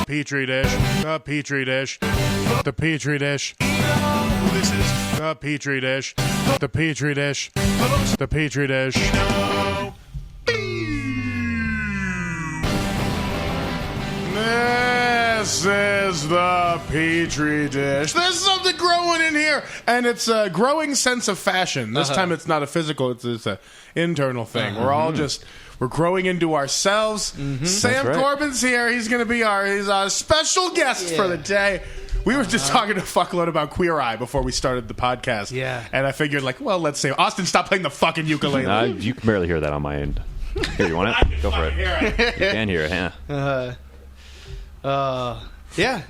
Petri dish, the Petri dish, the Petri dish. This is The Petri dish, the Petri dish, the Petri dish. This is the Petri dish. There's something growing in here, and it's a growing sense of fashion. This time it's not a physical, it's an internal thing. We're all we're growing into ourselves. Sam Corbin's here. He's going to be he's our special guest for the day. We were just talking a fuckload about Queer Eye before we started the podcast. Yeah. And I figured, let's say, Austin, stop playing the fucking ukulele. You can barely hear that on my end. Here, you want it? Go for it. You can hear it, yeah. Yeah.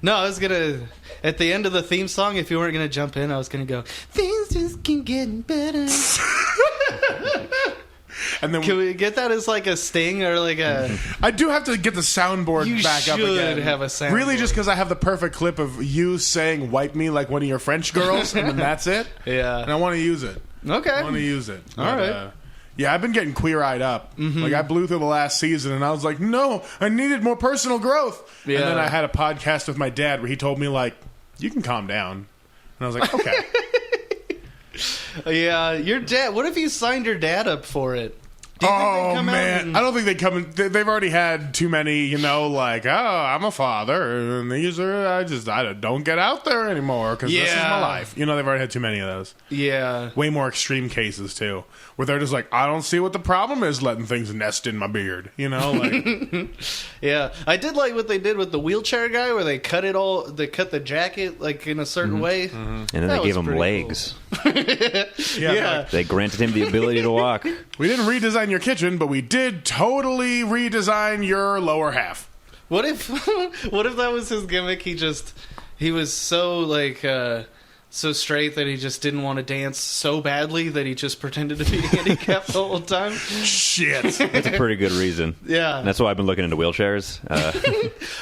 No, I was gonna at the end of the theme song. If you weren't gonna jump in, I was gonna go. Things just keep getting better. And then Can we get that as like a sting or like a? I do have to get the soundboard back up again. You should have a soundboard. Really, just because I have the perfect clip of you saying "wipe me" like one of your French girls, and then that's it. Yeah. And I want to use it. Okay. I want to use it. All right. Yeah, I've been getting queer-eyed up. Like, I blew through the last season, and I was like, no, I needed more personal growth. Yeah. And then I had a podcast with my dad where he told me, you can calm down. And I was like, okay. Yeah, your dad. What if you signed your dad up for it? Do you think they'd come out and- I don't think they come in. They've already had too many, I'm a father, and these are, I don't get out there anymore because this is my life. They've already had too many of those. Yeah. Way more extreme cases, too, where they're just like, I don't see what the problem is letting things nest in my beard, Yeah, I did like what they did with the wheelchair guy, where they cut the jacket in a certain way, And then they gave him legs. Cool. Yeah. They granted him the ability to walk. We didn't redesign your kitchen, but we did totally redesign your lower half. What if that was his gimmick? He was so so straight that he just didn't want to dance so badly that he just pretended to be handicapped the whole time. Shit. That's a pretty good reason. Yeah. And that's why I've been looking into wheelchairs.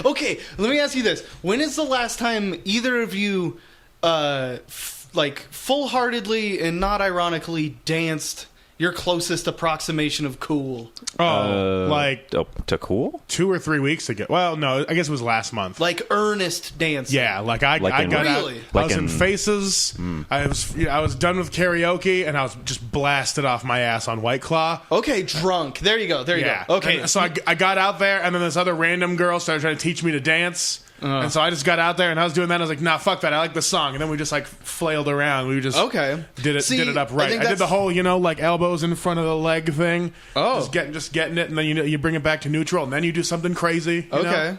Okay, let me ask you this: when is the last time either of you, full-heartedly and not ironically, danced your closest approximation of cool? To cool? 2 or 3 weeks ago. Well, no, I guess it was last month. Like earnest dancing. Yeah, I got out. Really? I was in Faces. I was done with karaoke, and I was just blasted off my ass on White Claw. Okay, drunk. There you go. Okay. And so I got out there, and then this other random girl started trying to teach me to dance. And so I just got out there, and I was doing that. And I was like, nah, fuck that. I like the song. And then we just flailed around. We just did it up right. I did the whole, elbows in front of the leg thing. Oh. Just getting it, and then you bring it back to neutral, and then you do something crazy. You know?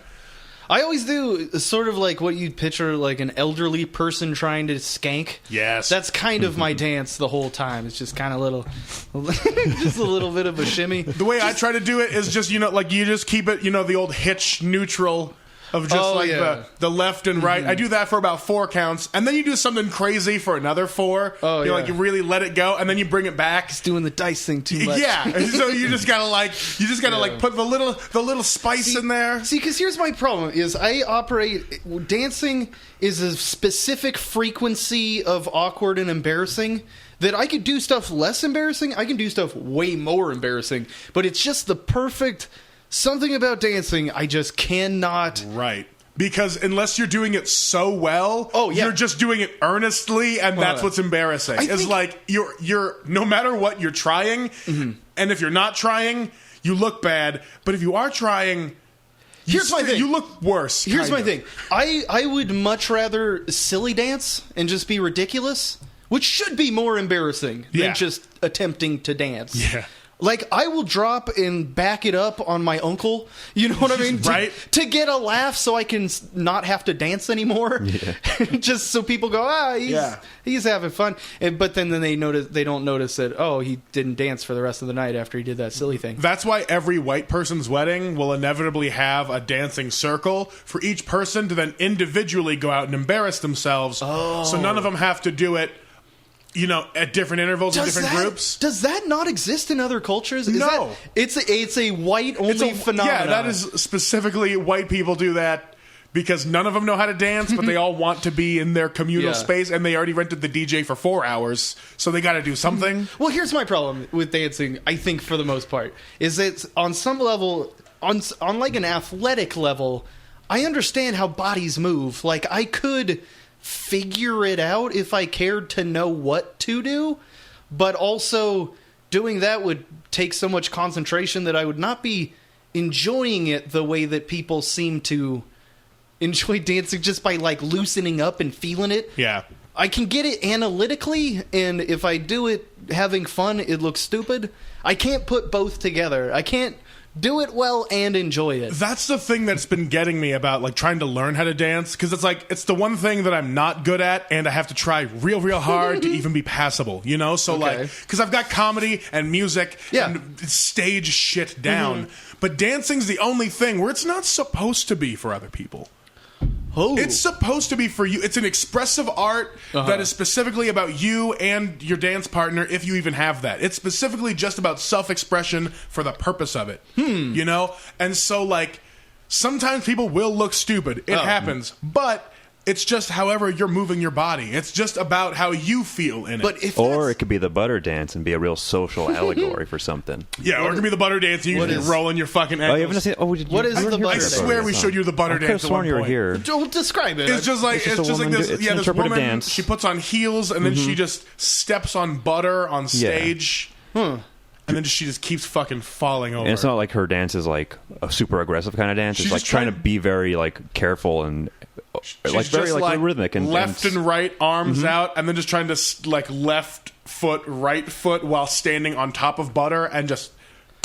I always do sort of like what you'd picture like an elderly person trying to skank. Yes. That's kind of my dance the whole time. It's just kind of just a little bit of a shimmy. The way I try to do it is just, you just keep it, the old hitch neutral of just the left and right. I do that for about 4 counts, and then you do something crazy for another 4. You really let it go, and then you bring it back. It's doing the dice thing too much. Yeah, so you just gotta put the little spice in there. See, because here's my problem: is dancing is a specific frequency of awkward and embarrassing. That I could do stuff less embarrassing, I can do stuff way more embarrassing, but it's just the perfect. Something about dancing, I just cannot. Right. Because unless you're doing it so well, you're just doing it earnestly, and that's what's embarrassing. It's like you're no matter what you're trying, and if you're not trying, you look bad. But if you are trying, here's my thing. You look worse. Here's my thing. I would much rather silly dance and just be ridiculous, which should be more embarrassing than just attempting to dance. Yeah. Like, I will drop and back it up on my uncle, you know what I mean? Right. To get a laugh so I can not have to dance anymore. Yeah. Just so people go, he's having fun. But then they don't notice that, he didn't dance for the rest of the night after he did that silly thing. That's why every white person's wedding will inevitably have a dancing circle for each person to then individually go out and embarrass themselves. Oh. So none of them have to do it at different intervals in different groups. Does that not exist in other cultures? No. It's a white-only phenomenon. Yeah, that is specifically white people do that because none of them know how to dance, but they all want to be in their communal space, and they already rented the DJ for 4 hours, so they got to do something. Well, here's my problem with dancing, I think, for the most part, is that on some level, on like an athletic level, I understand how bodies move. Like, I could figure it out if I cared to know what to do, but also doing that would take so much concentration that I would not be enjoying it the way that people seem to enjoy dancing, just by like loosening up and feeling it. Yeah. I can get it analytically, and if I do it having fun, it looks stupid. I can't put both together. I can't do it well and enjoy it. That's the thing that's been getting me about like trying to learn how to dance, because it's like it's the one thing that I'm not good at, and I have to try real hard to even be passable, you know? So like, because I've got comedy and music and stage shit down, but dancing's the only thing where it's not supposed to be for other people. Oh. It's supposed to be for you. It's an expressive art that is specifically about you and your dance partner, if you even have that. It's specifically just about self-expression for the purpose of it. You know? And so, like, sometimes people will look stupid. It happens. But it's just however you're moving your body. It's just about how you feel in it. But if Or it could be the butter dance and be a real social allegory for something. yeah, or it could be the butter dance and you're rolling your fucking ankles. Oh, you haven't seen? Oh, What is the butter I dance? swear we showed you the butter I could dance have at one sworn you were point. here. Don't describe it. It's just like It's just a woman this. it's Yeah, an this interpretive woman. dance. She puts on heels and then she just steps on butter on stage, and then she just keeps fucking falling over. And it's not like her dance is like a super aggressive kind of dance. She's It's like just trying to trying- be very like careful and She's like very just, like rhythmic and left and right, arms out, and then just trying to like left foot, right foot while standing on top of butter and just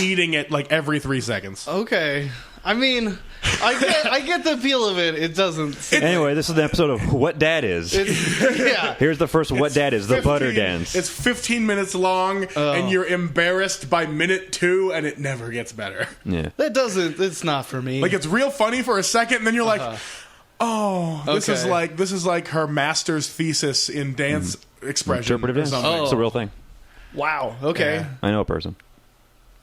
eating it like every 3 seconds. Okay. I mean, I get the feel of it. It doesn't. Anyway, this is the episode of What Dad Is. Yeah. Here's the first What Dad Is, the butter dance. It's 15 minutes long, and you're embarrassed by minute 2, and it never gets better. Yeah. That doesn't. It's not for me. Like, it's real funny for a second, and then you're like, oh, this is like her master's thesis in dance expression. Interpretive or dance. something. It's a real thing. Wow. Okay. Yeah. I know a person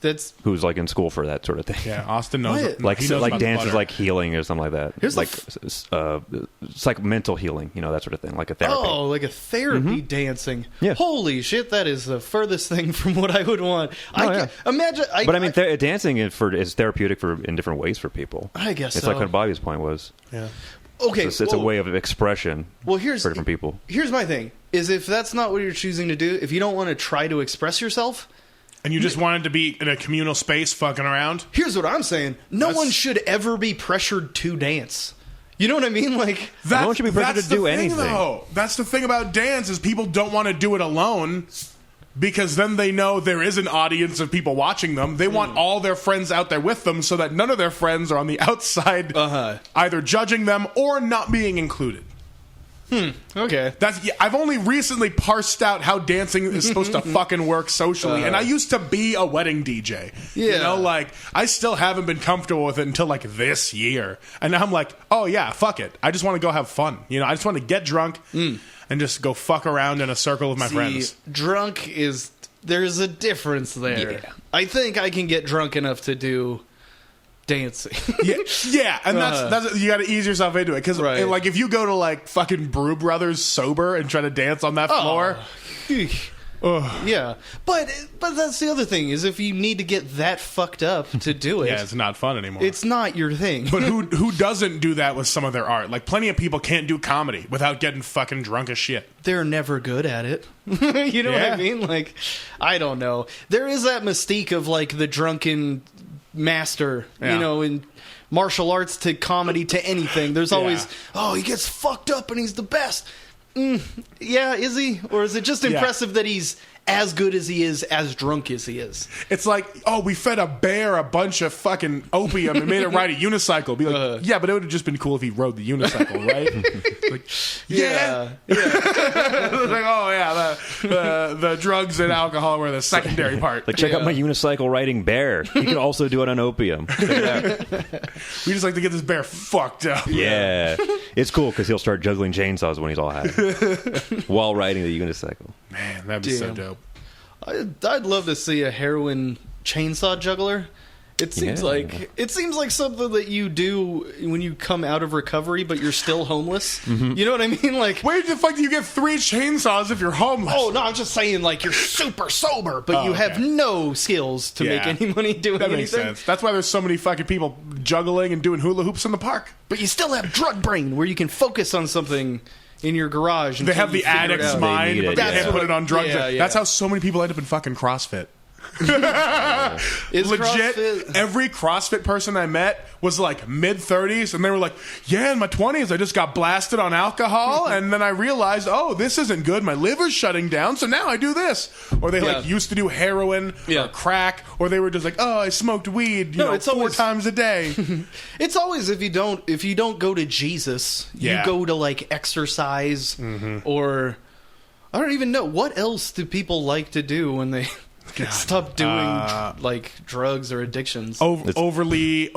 That's. who's like in school for that sort of thing. Yeah, Austin knows. What? Like he knows like about the dance is butter. like healing or something like that. Here's the like it's like mental healing, you know, that sort of thing, like a therapy. Oh, like a therapy dancing. Yeah. Holy shit, that is the furthest thing from what I would want. yeah. Imagine. But I mean, dancing is therapeutic in different ways for people. I guess it's so. like what Bobby's point was. Yeah. Okay. It's a way of expression. Well, here's for different people. Here's my thing: is if that's not what you're choosing to do, if you don't want to try to express yourself, And you just wanted to be in a communal space fucking around? here's what I'm saying: no one should ever be pressured to dance. You know what I mean? Like, No one should be pressured that's to do the thing, anything. Though. That's the thing about dance is people don't want to do it alone because then they know there is an audience of people watching them. They want all their friends out there with them so that none of their friends are on the outside either judging them or not being included. okay, I've only recently parsed out how dancing is supposed to fucking work socially, and I used to be a wedding DJ. You Yeah. know, like, I still haven't been comfortable with it until, like, this year. And now I'm like, oh, yeah, fuck it. I just want to go have fun. You know, I just want to get drunk and just go fuck around in a circle with my friends. drunk is there's a difference there. Yeah. I think I can get drunk enough to do dancing. Yeah, and that's you got to ease yourself into it. Because, Right. like, if you go to, like, fucking Brew Brothers sober and try to dance on that floor... Yeah, but that's the other thing is if you need to get that fucked up to do it, Yeah, it's not fun anymore. it's not your thing. But who doesn't do that with some of their art? Like, plenty of people can't do comedy without getting fucking drunk as shit. They're never good at it. You know what Yeah. I mean? Like, I don't know. There is that mystique of like the drunken master, Yeah. you know, in martial arts to comedy to anything. There's always, oh, he gets fucked up and he's the best. Yeah, is he? Or is it just impressive that he's as good as he is, as drunk as he is? It's like, oh, we fed a bear a bunch of fucking opium and made it ride a unicycle. Be like, yeah, but it would have just been cool if he rode the unicycle, right? Like, yeah. Like, oh, yeah, the drugs and alcohol were the secondary part. Like, check out my unicycle riding bear. He can also do it on opium. Check it out. We just like to get this bear fucked up. Yeah. It's cool because he'll start juggling chainsaws when he's all high while riding the unicycle. Man, that'd be so Damn. dope. I'd love to see a heroin chainsaw juggler. It seems Yeah. like something that you do when you come out of recovery, but you're still homeless. You know what I mean? Like, Where the fuck do you get 3 chainsaws if you're homeless? oh no, I'm just saying, like, you're super sober, but you have okay. no skills to make any money doing That anything. makes sense. That's why there's so many fucking people juggling and doing hula hoops in the park. But you still have drug brain, where you can focus on something in your garage. They until have you the figure it addict's out. mind, They need but it, they yeah. can't put it on drugs. Yeah, yeah. That's how so many people end up in fucking CrossFit. Is Legit, CrossFit- every CrossFit person I met was like mid-30s, and they were like, yeah, in my 20s, I just got blasted on alcohol, and then I realized, oh, this isn't good. My liver's shutting down, so now I do this. Or they like used to do heroin or crack, or they were just like, oh, I smoked weed, you know, it's 4 always- times a day. It's always if you don't go to Jesus, Yeah. you go to like exercise or I don't even know what else do people like to do when they stop doing like drugs or addictions. Overly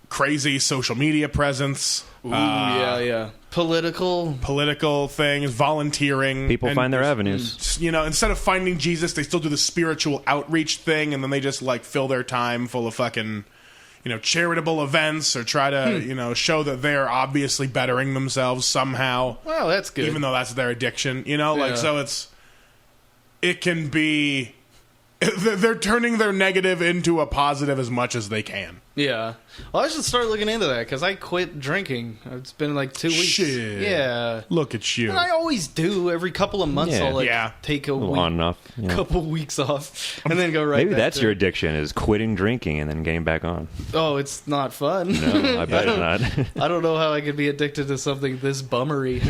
crazy social media presence. Ooh, yeah. Political things, volunteering. People and, find their avenues. you know, instead of finding Jesus, they still do the spiritual outreach thing, and then they just like fill their time full of fucking, you know, charitable events or try to, you know, show that they're obviously bettering themselves somehow. Well, that's good. Even though that's their addiction, you know, like, Yeah. so it can be, they're turning their negative into a positive as much as they can. Yeah. Well, I should start looking into that because I quit drinking. It's been like 2 weeks. Shit. Yeah. Look at you. And I always do. Every couple of months, Yeah. I'll like Yeah. take a week, On and off. Yeah. couple weeks off, and then go right. Maybe back that's to your it. addiction, is quitting drinking and then getting back on. Oh, it's not fun. No, I bet it's not. I don't know how I could be addicted to something this bummery.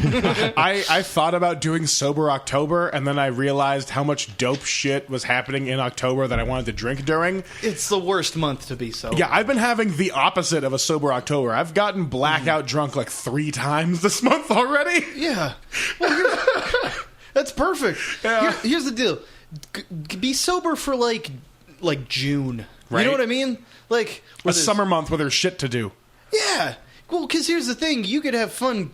I thought about doing Sober October, and then I realized how much dope shit was happening in October that I wanted to drink during. It's the worst month to be sober. Yeah, I've been having the opposite of a Sober October. I've gotten blackout drunk like 3 times this month already. Yeah. Well, that's perfect. Yeah. Here's the deal. Be sober for like June. Right. You know what I mean? Like A where there's- summer month where there's shit to do. Yeah. Well, because here's the thing: you could have fun,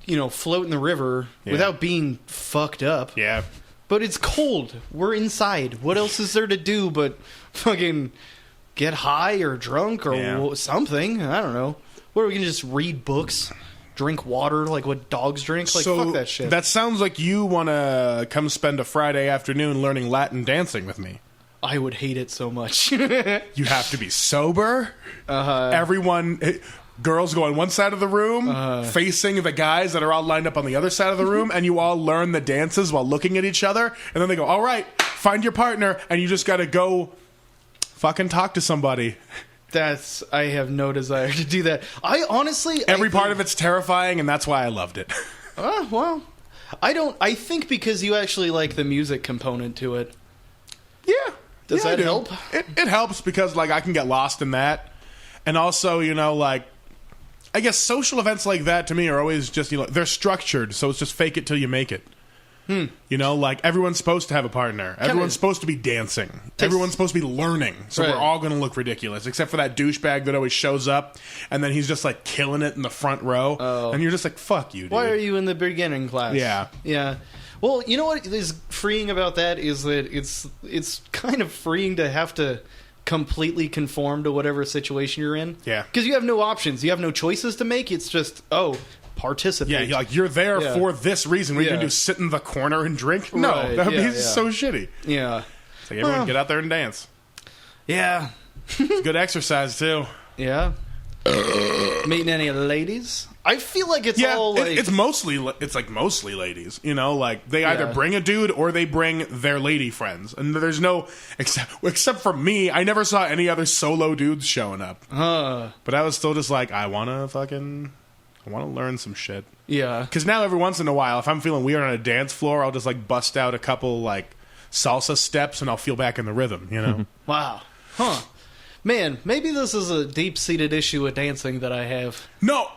you know, float in the river without being fucked up. Yeah. But it's cold. We're inside. What else is there to do but fucking get high or drunk or something? I don't know. Or we can just read books, drink water like what dogs drink. Like, So fuck that shit. that sounds like you want to come spend a Friday afternoon learning Latin dancing with me. I would hate it so much. You have to be sober. Everyone, girls go on one side of the room, facing the guys that are all lined up on the other side of the room, and you all learn the dances while looking at each other. And then they go, all right, find your partner, and you just got to go fucking talk to somebody. I have no desire to do that. I honestly... Every part of it's terrifying, and that's why I loved it. Well, I think because you actually like the music component to it. Yeah. Does Yeah, I that do. help? It helps because, like, I can get lost in that. And also, you know, like, I guess social events like that to me are always just, you know, they're structured, so it's just fake it till you make it. You know, like, everyone's supposed to have a partner. Everyone's supposed to be dancing. Everyone's supposed to be learning. So Right. we're all going to look ridiculous, except for that douchebag that always shows up, and then he's just, like, killing it in the front row. And you're just like, fuck you, dude. Why are you in the beginning class? Yeah. Yeah. Well, you know what is freeing about that is that it's kind of freeing to have to completely conform to whatever situation you're in. Yeah. Because you have no options. You have no choices to make. It's just, participate. Yeah, like, you're there Yeah. for this reason. What are you Yeah. going to do, sit in the corner and drink? No, Right, that would yeah, be yeah. so shitty. Yeah. It's like, everyone Well. get out there and dance. Yeah. It's good exercise, too. Yeah. Meeting any ladies? I feel like it's Yeah, all like... it's mostly ladies, you know, like they either Yeah. bring a dude or they bring their lady friends, and there's no except for me. I never saw any other solo dudes showing up, but I was still just like, I want to learn some shit, yeah. because now every once in a while, if I'm feeling weird on a dance floor, I'll just like bust out a couple like salsa steps and I'll feel back in the rhythm, you know. Wow. Huh. Man, maybe this is a deep-seated issue with dancing that I have. No,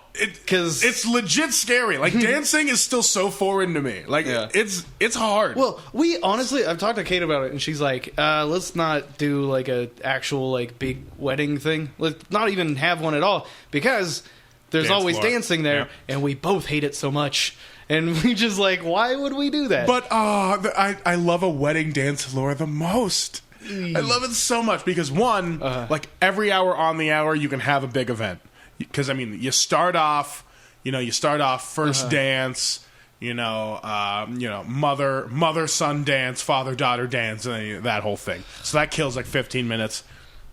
'Cause- it's legit scary. Like, dancing is still so foreign to me. Like, Yeah. it's hard. Well, I've talked to Kate about it, and she's like, let's not do, like, a actual, like, big wedding thing. Let's not even have one at all, because there's Dance always floor. dancing there, Yeah. and we both hate it so much. And we just like, why would we do that? But I love a wedding dance floor the most. I love it so much because one, like every hour on the hour, you can have a big event. Because I mean, you start off first dance, mother son dance, father daughter dance, and that whole thing. So that kills like 15 minutes.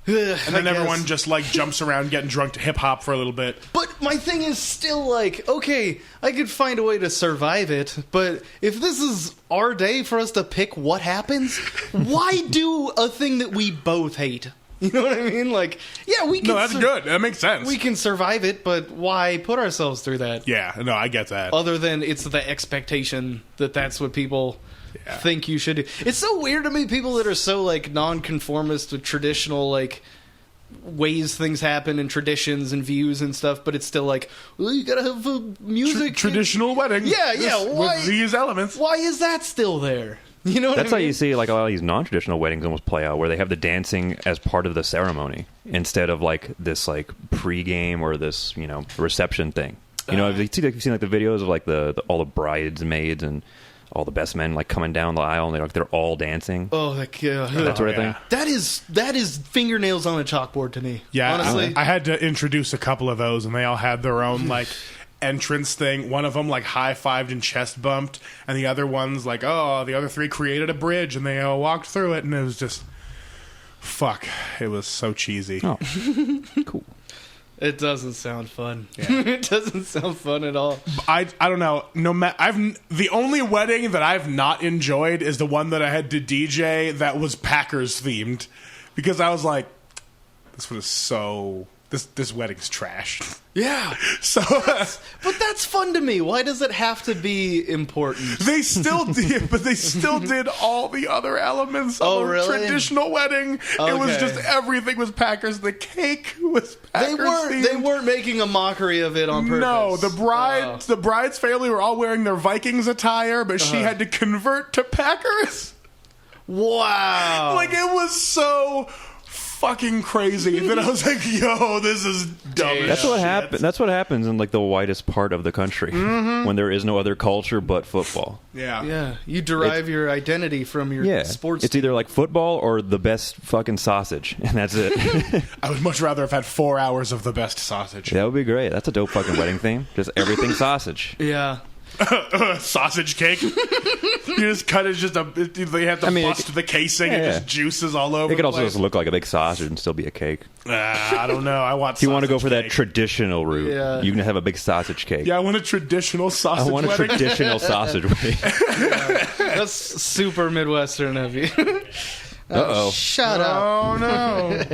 And then everyone just like jumps around getting drunk to hip hop for a little bit. But my thing is still like, okay, I could find a way to survive it, but if this is our day for us to pick what happens, why do a thing that we both hate? You know what I mean? Like, yeah, we can. No, that's good. That makes sense. We can survive it, but why put ourselves through that? Yeah, no, I get that. Other than it's the expectation that that's what people think you should do. It's so weird to me, people that are so like non-conformist with traditional like ways things happen and traditions and views and stuff, but it's still like, well, you gotta have music, traditional wedding. Yeah. Why, with these elements? Why is that still there? You know what That's I mean? how you see like a lot of these non-traditional weddings almost play out, where they have the dancing as part of the ceremony instead of like this like pre-game or this reception thing. You've seen like the videos of like the all the bridesmaids and all the best men like coming down the aisle and they're all dancing. Oh, that sort of thing. That is fingernails on a chalkboard to me. Yeah, honestly, I had to introduce a couple of those, and they all had their own like entrance thing. One of them like high-fived and chest bumped, and the other one's like, oh, the other three created a bridge and they all walked through it, and it was just it was so cheesy. Oh, cool. It doesn't sound fun. Yeah. It doesn't sound fun at all. I don't know. The only wedding that I've not enjoyed is the one that I had to DJ that was Packers themed, because I was like, this wedding's trash. Yeah. So, but that's fun to me. Why does it have to be important? They still did all the other elements of a traditional wedding. Okay. It was just everything was Packers. The cake was Packers. They weren't making a mockery of it on purpose. No, the bride's family were all wearing their Vikings attire, but she had to convert to Packers. Wow. Like, it was so fucking crazy that I was like, yo, this is dumb. That's what happens. That's what happens in like the widest part of the country when there is no other culture but football. Yeah. You derive your identity from your sports. It's either like football or the best fucking sausage, and that's it. I would much rather have had 4 hours of the best sausage. That would be great. That's a dope fucking wedding theme. Just everything sausage. Yeah. Sausage cake. You just cut it. They have to bust the casing. It just juices all over. It could also place. just look like a big sausage and still be a cake. I don't know. I want. If you want to go for cake. that traditional route, you can have a big sausage cake. Yeah, I want a traditional sausage. I want wedding. a traditional sausage wedding. That's super Midwestern of you. Uh-oh. Shut up. Oh no.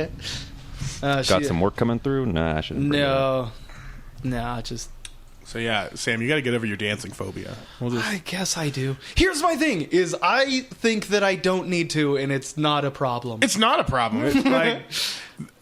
Got some work coming through? Nah, I shouldn't. No, just. So yeah, Sam, you got to get over your dancing phobia. I guess I do. Here's my thing: is I think that I don't need to, and it's not a problem. It's not a problem. It's like,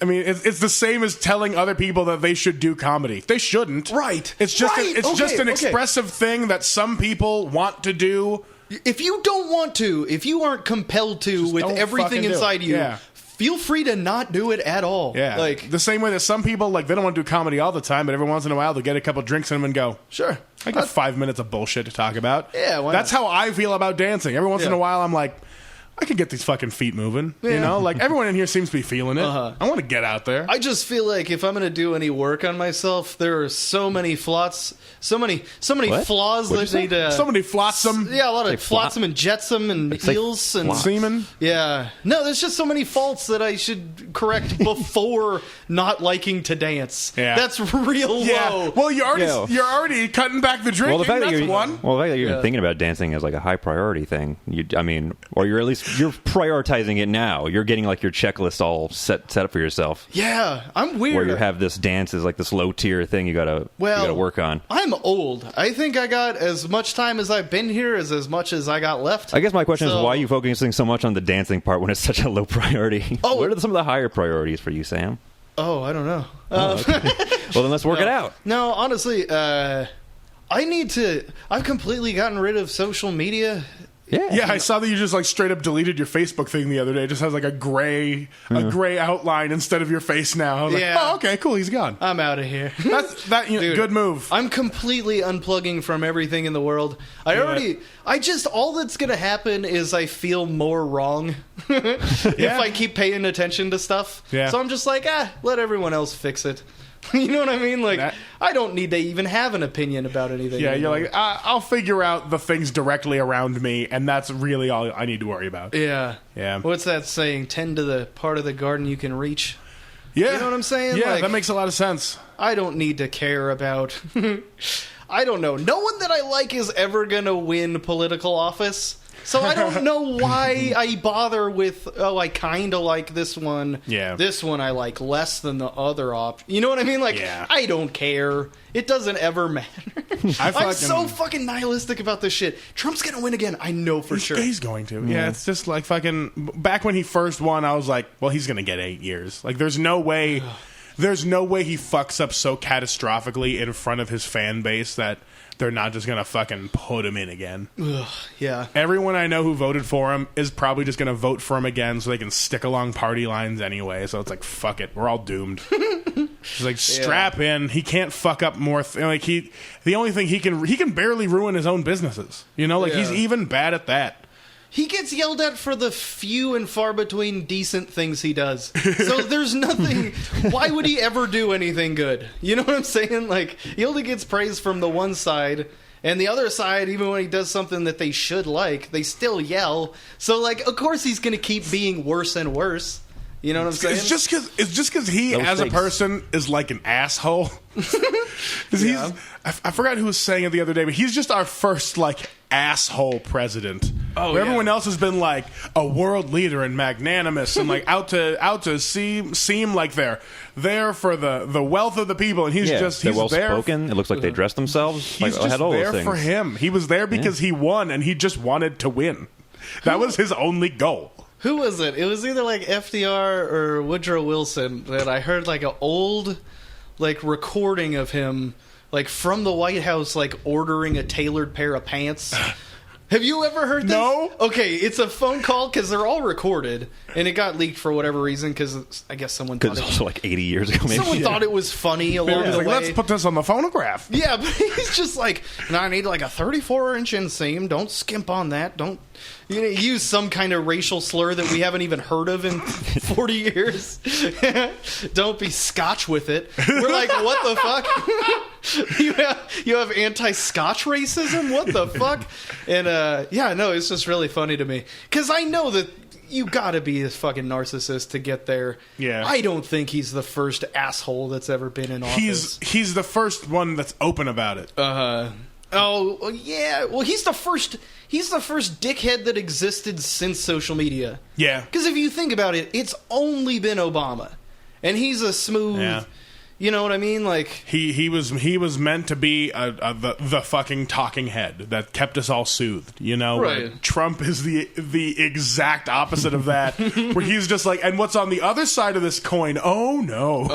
I mean, it's the same as telling other people that they should do comedy. They shouldn't. Right. It's just just an expressive thing that some people want to do. If you don't want to, if you aren't compelled to, Just with don't everything fucking do inside it. you. Yeah. Feel free to not do it at all. Yeah, like the same way that some people like they don't want to do comedy all the time, but every once in a while they'll get a couple drinks in them and go, sure, I got 5 minutes of bullshit to talk about. Yeah, why that's not? how I feel about dancing. Every once in a while, I'm like, I could get these fucking feet moving. Yeah. You know, like everyone in here seems to be feeling it. I want to get out there. I just feel like if I'm going to do any work on myself, there are so many flaws, so many flaws that need to. Somebody flotsam. Yeah, a lot of Like flotsam and jetsam and heels and Semen. yeah. No, there's just so many faults that I should correct before not liking to dance. Yeah. That's real Yeah. low. Well, you're already cutting back the drinking. Well, the fact that That's you're one. even thinking about dancing as like a high priority thing, or you're at least you're prioritizing it now. You're getting like your checklist all set up for yourself. Yeah, I'm weird. Where you have this dance as like this low tier thing you gotta work on. I'm old. I think I got as much time as I've been here as much as I got left. I guess my question is why are you focusing so much on the dancing part when it's such a low priority? Oh. What are some of the higher priorities for you, Sam? Oh, I don't know. Okay. Well, then let's work it out. No, honestly, I've completely gotten rid of social media Yeah, I saw that you just like straight up deleted your Facebook thing the other day. It just has like a gray outline instead of your face now. I was like, oh, okay, cool, he's gone. I'm out of here. Dude, good move. I'm completely unplugging from everything in the world. All that's going to happen is I feel more wrong if I keep paying attention to stuff. Yeah. So I'm just like, let everyone else fix it. You know what I mean? Like, I don't need to even have an opinion about anything. Yeah, anymore. you're like, I'll figure out the things directly around me, and that's really all I need to worry about. Yeah. Yeah. What's that saying? Tend to the part of the garden you can reach. Yeah. You know what I'm saying? Yeah, Like, that makes a lot of sense. I don't need to care about... I don't know. No one that I like is ever going to win political office. So I don't know why I bother with, I kind of like this one. Yeah. This one I like less than the other option. You know what I mean? Like, I don't care. It doesn't ever matter. I'm so fucking nihilistic about this shit. Trump's going to win again. I know for sure. He's going to. Yeah, it's just like fucking... Back when he first won, I was like, well, he's going to get 8 years. Like, there's no way... There's no way he fucks up so catastrophically in front of his fan base that they're not just going to fucking put him in again. Ugh, yeah. Everyone I know who voted for him is probably just going to vote for him again so they can stick along party lines anyway. So it's like, fuck it. We're all doomed. Just like, strap in. He can't fuck up more. The only thing he can barely ruin his own businesses. You know, like he's even bad at that. He gets yelled at for the few and far between decent things he does. So there's nothing... Why would he ever do anything good? You know what I'm saying? Like, he only gets praise from the one side, and the other side, even when he does something that they should like, they still yell. So, like, of course he's going to keep being worse and worse. You know what I'm saying? It's just because he, as a person, is like an asshole. I forgot who was saying it the other day, but he's just our first, like, asshole president. Everyone else has been like a world leader and magnanimous and like out to seem like they're there for the wealth of the people, and he's well there. Spoken. It looks like they dress themselves. He's like, just had all there those for things. him. He was there because he won, and he just wanted to win. That was his only goal. Who was it? It was either like FDR or Woodrow Wilson that I heard like an old like recording of him like from the White House like ordering a tailored pair of pants. Have you ever heard this? No. Okay, it's a phone call because they're all recorded, and it got leaked for whatever reason because I guess someone thought Because it's also like 80 years ago. Maybe. someone thought it was funny along the Like, way. let's put this on the phonograph. Yeah, but he's just like, no, I need like a 34-inch inseam. Don't skimp on that. Don't use some kind of racial slur that we haven't even heard of in 40 years. Don't be Scotch with it. We're like, what the fuck? you have anti-Scotch racism? What the fuck? And it's just really funny to me because I know that you gotta be this fucking narcissist to get there. Yeah. I don't think he's the first asshole that's ever been in office. He's the first one that's open about it. Oh, yeah. Well, he's the first dickhead that existed since social media. Yeah. Because if you think about it, it's only been Obama. And he's a smooth... Yeah. You know what I mean? Like he was meant to be the fucking talking head that kept us all soothed, you know. Right. Where Trump is the exact opposite of that, where he's just like, and what's on the other side of this coin? Oh no,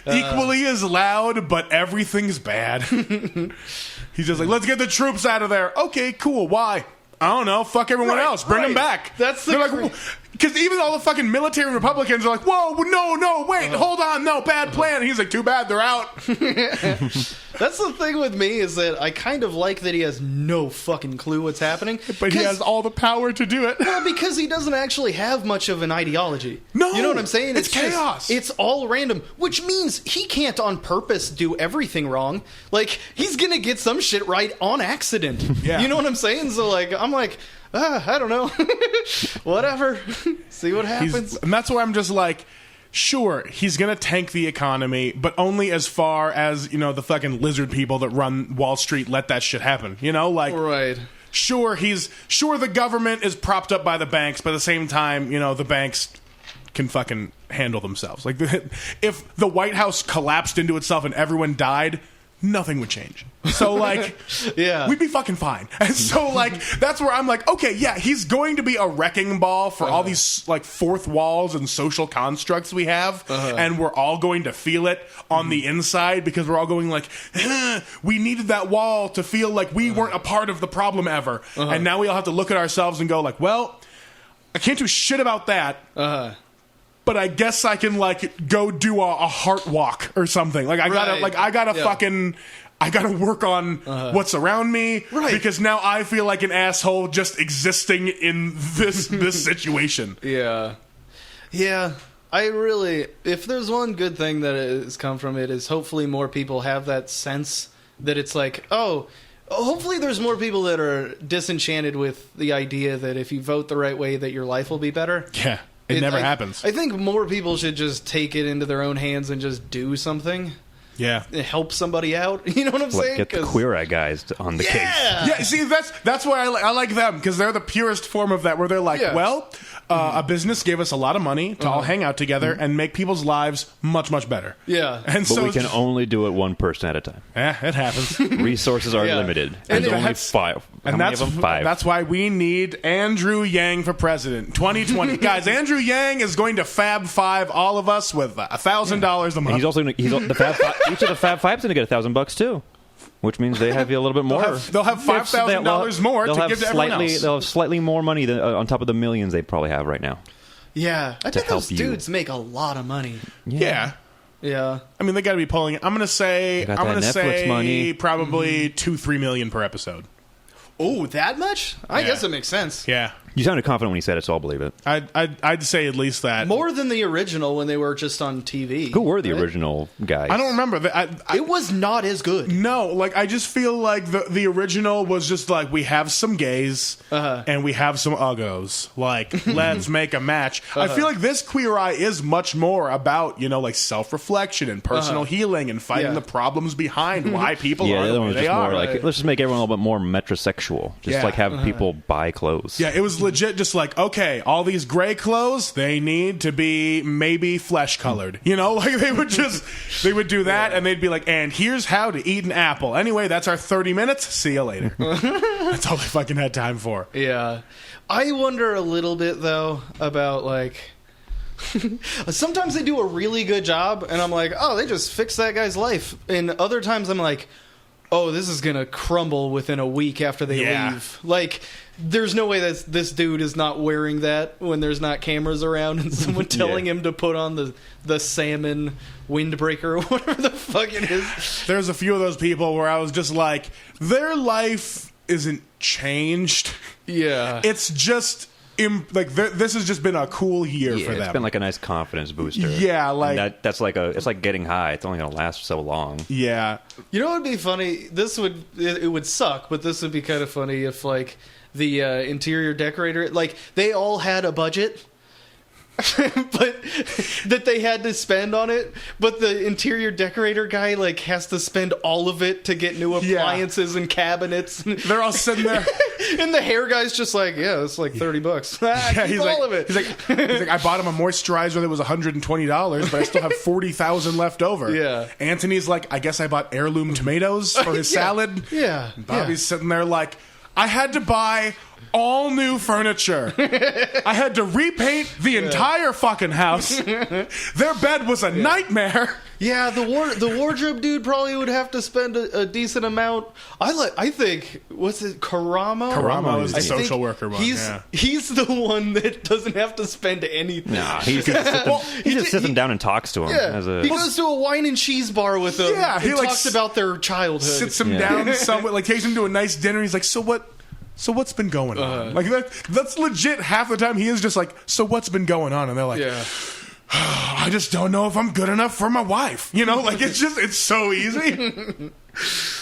equally as loud, but everything's bad. He's just like, let's get the troops out of there. Okay, cool. Why? I don't know. Fuck everyone else. Bring them back. That's the like, because even all the fucking military Republicans are like, whoa, no, wait, hold on, no, bad plan. And he's like, too bad, they're out. That's the thing with me is that I kind of like that he has no fucking clue what's happening. But he has all the power to do it. Well, because he doesn't actually have much of an ideology. No. You know what I'm saying? It's chaos. It's all random, which means he can't on purpose do everything wrong. Like, he's going to get some shit right on accident. Yeah. You know what I'm saying? So, like, I'm like... I don't know. Whatever. See what happens. And that's why I'm just like, sure, he's going to tank the economy, but only as far as, you know, the fucking lizard people that run Wall Street let that shit happen. You know, like, right. Sure, the government is propped up by the banks, but at the same time, you know, the banks can fucking handle themselves. Like, if the White House collapsed into itself and everyone died, nothing would change. So, like, Yeah. we'd be fucking fine. And so, like, that's where I'm like, okay, yeah, he's going to be a wrecking ball for all these, like, fourth walls and social constructs we have, and we're all going to feel it on the inside because we're all going, like, we needed that wall to feel like we weren't a part of the problem ever. And now we all have to look at ourselves and go, like, well, I can't do shit about that. But I guess I can, like, go do a heart walk or something. Like, I gotta fucking, I gotta work on what's around me. Right. Because now I feel like an asshole just existing in this situation. Yeah. Yeah. I really, if there's one good thing that has come from it, is hopefully more people have that sense that it's like, oh, hopefully there's more people that are disenchanted with the idea that if you vote the right way that your life will be better. Yeah. It never happens. I think more people should just take it into their own hands and just do something. Yeah. Help somebody out. You know what I'm saying? Get the Queer Eye guys on the case. Yeah, see, that's why I like them, because they're the purest form of that, where they're like, well, a business gave us a lot of money to all hang out together and make people's lives much, much better. Yeah. And But so we can only do it one person at a time. it happens. Resources are limited. And There's only that's- 5. How many of them? 5. That's why we need Andrew Yang for president. 2020. Guys, Andrew Yang is going to Fab Five all of us with $1,000 a And month. he's also each of the Fab Five's going to get $1,000 too, which means they have a little bit more. They'll have $5,000 more to give to everyone else. They'll have slightly more money than, on top of the millions they probably have right now. Yeah. I bet help those you. dudes make a lot of money. Yeah. Yeah. I mean, they got to be pulling it. I'm going to say, They got that Netflix money. probably 2-3 million per episode. Oh, that much? I guess it makes sense. Yeah. You sounded confident when you said it, so I'll believe it. I'd say at least that. More than the original when they were just on TV. Who were the right? original guys? I don't remember. It was not as good. No, like, I just feel like the original was just like, we have some gays and we have some uggos. Like, let's make a match. I feel like this Queer Eye is much more about, you know, like, self-reflection and personal healing and fighting the problems behind why people Yeah, are the the other way one was they just more are. like, let's just make everyone a little bit more metrosexual. Just Yeah. like have people buy clothes. Yeah, it was legit just like, okay, all these gray clothes, they need to be maybe flesh colored. You know, like they would do that and they'd be like, and here's how to eat an apple. Anyway, that's our 30 minutes. See you later. That's all they fucking had time for. Yeah. I wonder a little bit, though, about, like... sometimes they do a really good job, and I'm like, oh, they just fixed that guy's life. And other times I'm like, oh, this is going to crumble within a week after they leave. Like, there's no way that this dude is not wearing that when there's not cameras around and someone telling him to put on the salmon windbreaker or whatever the fuck it is. There's a few of those people where I was just like, their life isn't changed. Yeah. It's just... this has just been a cool year for them. It's been like a nice confidence booster. Yeah, like... And that's like it's like getting high. It's only going to last so long. Yeah. You know what would be funny? It would suck, but this would be kind of funny if, like, the interior decorator, like, they all had a budget, but that they had to spend on it, but the interior decorator guy, like, has to spend all of it to get new appliances and cabinets. They're all sitting there. And the hair guy's just like, yeah, it's like $30. Keep all of it. He's like, I bought him a moisturizer that was $120, but I still have $40,000 left over. Yeah. Anthony's like, I guess I bought heirloom tomatoes for his salad. Yeah. Bobby's sitting there like, I had to buy all new furniture. I had to repaint the entire fucking house. Their bed was a nightmare. Yeah, the wardrobe dude probably would have to spend a decent amount. I think what's it, Karamo? Karamo is the I think social worker one. He's the one that doesn't have to spend anything. Nah, he just sits them down and talks to him. Yeah, he goes to a wine and cheese bar with them. Yeah, he and like talks about their childhood. Sits him down somewhere, like takes him to a nice dinner. He's like, so what's been going on? Like that's legit. Half the time he is just like, so what's been going on? And they're like, I just don't know if I'm good enough for my wife. You know, like it's so easy.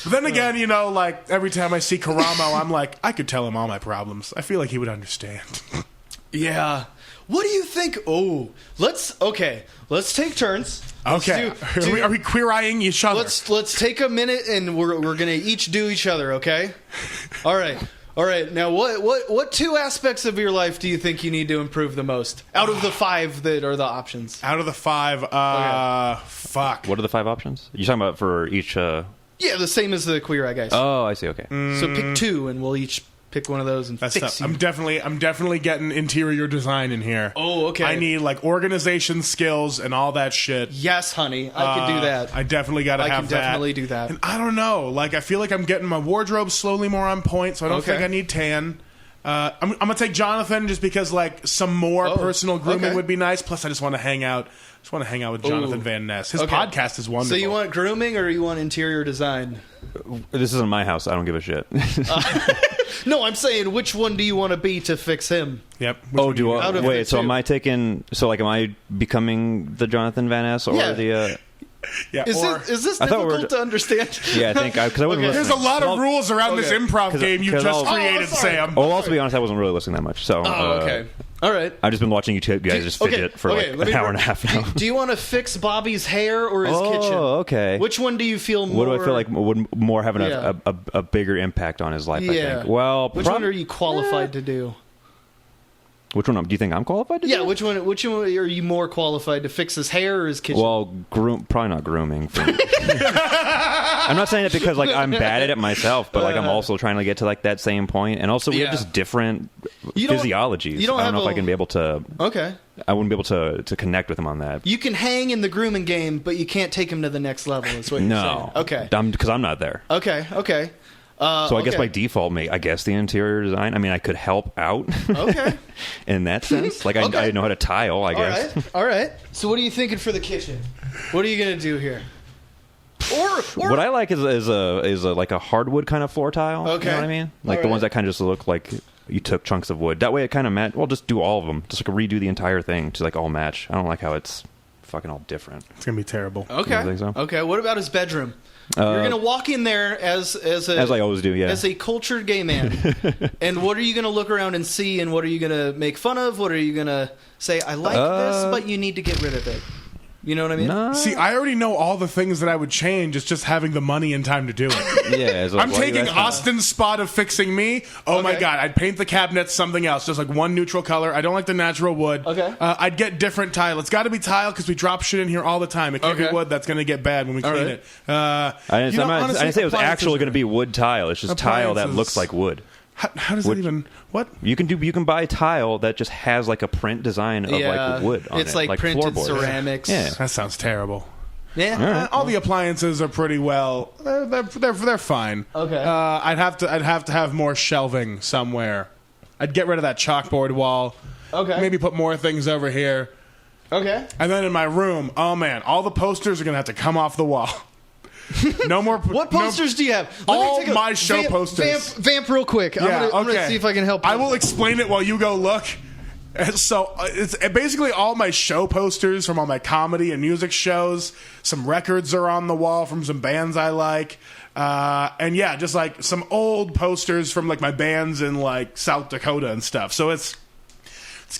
But then again, you know, like every time I see Karamo, I'm like, I could tell him all my problems. I feel like he would understand. Yeah. What do you think? Oh, let's take turns. Okay. Are we queer-eyeing each other? Let's take a minute and we're gonna each do each other. Okay. All right. Now, what 2 aspects of your life do you think you need to improve the most out of the 5 that are the options? Out of the 5, fuck. What are the 5 options? You're talking about for each Yeah, the same as the Queer Eye guys. Oh, I see. Okay. So pick 2, and we'll each pick one of those and That's fix tough. you. I'm definitely getting interior design in here. Oh, okay. I need like organization skills and all that shit. Yes, honey, I can do that. I definitely got to I have can that. definitely do that. And I don't know. Like, I feel like I'm getting my wardrobe slowly more on point, so I don't Okay. think I need tan. I'm gonna take Jonathan just because like some more personal grooming okay. would be nice. Plus, I just want to hang out. With Jonathan Ooh. Van Ness. His Okay. podcast is wonderful. So you want grooming or you want interior design? This isn't my house. I don't give a shit. No, I'm saying which one do you want to be to fix him? Yep. Oh, do I? Out of Wait, the so two. am I taking... So, like, am I becoming the Jonathan Van Ness or Yeah. the... Yeah. Is or, this I thought we were- difficult to understand? Yeah, I think... Because I wasn't Okay. there's listening. a lot of Well, rules around this okay. improv game you 'cause just I'll- created, sorry. Sam. Well, also to be honest, I wasn't really listening that much. So, Oh, okay. All right. I've just been watching you two guys just fidget for okay, like let an me- hour and a half now. Do you want to fix Bobby's hair or his kitchen? Oh, okay. Which one do you feel more... What do I feel like would more have Yeah. a bigger impact on his life? I Yeah. think. Well, Which one are you qualified to do? Which one? Do you think I'm qualified to? Yeah, do? which one are you more qualified to fix his hair or his kitchen? Well, probably not grooming. I'm not saying it because like I'm bad at it myself, but like I'm also trying to get to like that same point, and also we Yeah. have just different You don't- physiologies. you don't I have don't know if a- I can be able to. Okay. I wouldn't be able to connect with him on that. You can hang in the grooming game, but you can't take him to the next level, is what you're No, saying. Okay. because I'm not there. Okay, okay. So I guess okay. by default, I guess the interior design. I mean, I could help out. Okay. In that sense, like Okay. I know how to tile. I All guess. right, all right. So what are you thinking for the kitchen? What are you going to do here? Or What I like is a like a hardwood kind of floor tile. Okay. You know what I mean? Like All the right. ones that kind of just look like you took chunks of wood. That way it kind of match. Well, just do all of them. Just like redo the entire thing to like all match. I don't like how it's fucking all different. It's gonna be terrible. Okay. You think so? Okay, what about his bedroom? You're going to walk in there as I always do, yeah. As a cultured gay man. And what are you going to look around and see, and what are you going to make fun of? What are you going to say, I like this, but you need to get rid of it? You know what I mean? Nah. See, I already know all the things that I would change. It's just having the money and time to do it. Yeah, it's like, I'm well, taking that's- Austin's spot of fixing me. Oh my Okay. god, I'd paint the cabinets something else, just like one neutral color. I don't like the natural wood. Okay. I'd get different tile. It's got to be tile because we drop shit in here all the time. It can't Okay. be wood. That's going to get bad when we clean right. it. I didn't, you know, I honestly, didn't say it was appliances actually are- going to be wood tile. It's just tile that Appliances- looks like wood. How does that even? What? You can buy tile that just has like a print design of like wood on it's it, like printed floorboards. ceramics. Yeah. That sounds terrible. Yeah. All the appliances are pretty well. They're fine. Okay. I'd have to have more shelving somewhere. I'd get rid of that chalkboard wall. Okay. Maybe put more things over here. Okay. And then in my room, oh man, all the posters are gonna have to come off the wall. No more. What posters do you have? All take a- my show posters. Vamp real quick. I'm gonna see if I can help you. I will explain it while you go look. So it's basically all my show posters from all my comedy and music shows. Some records are on the wall from some bands I like. And yeah, just like some old posters from like my bands in like South Dakota and stuff. So it's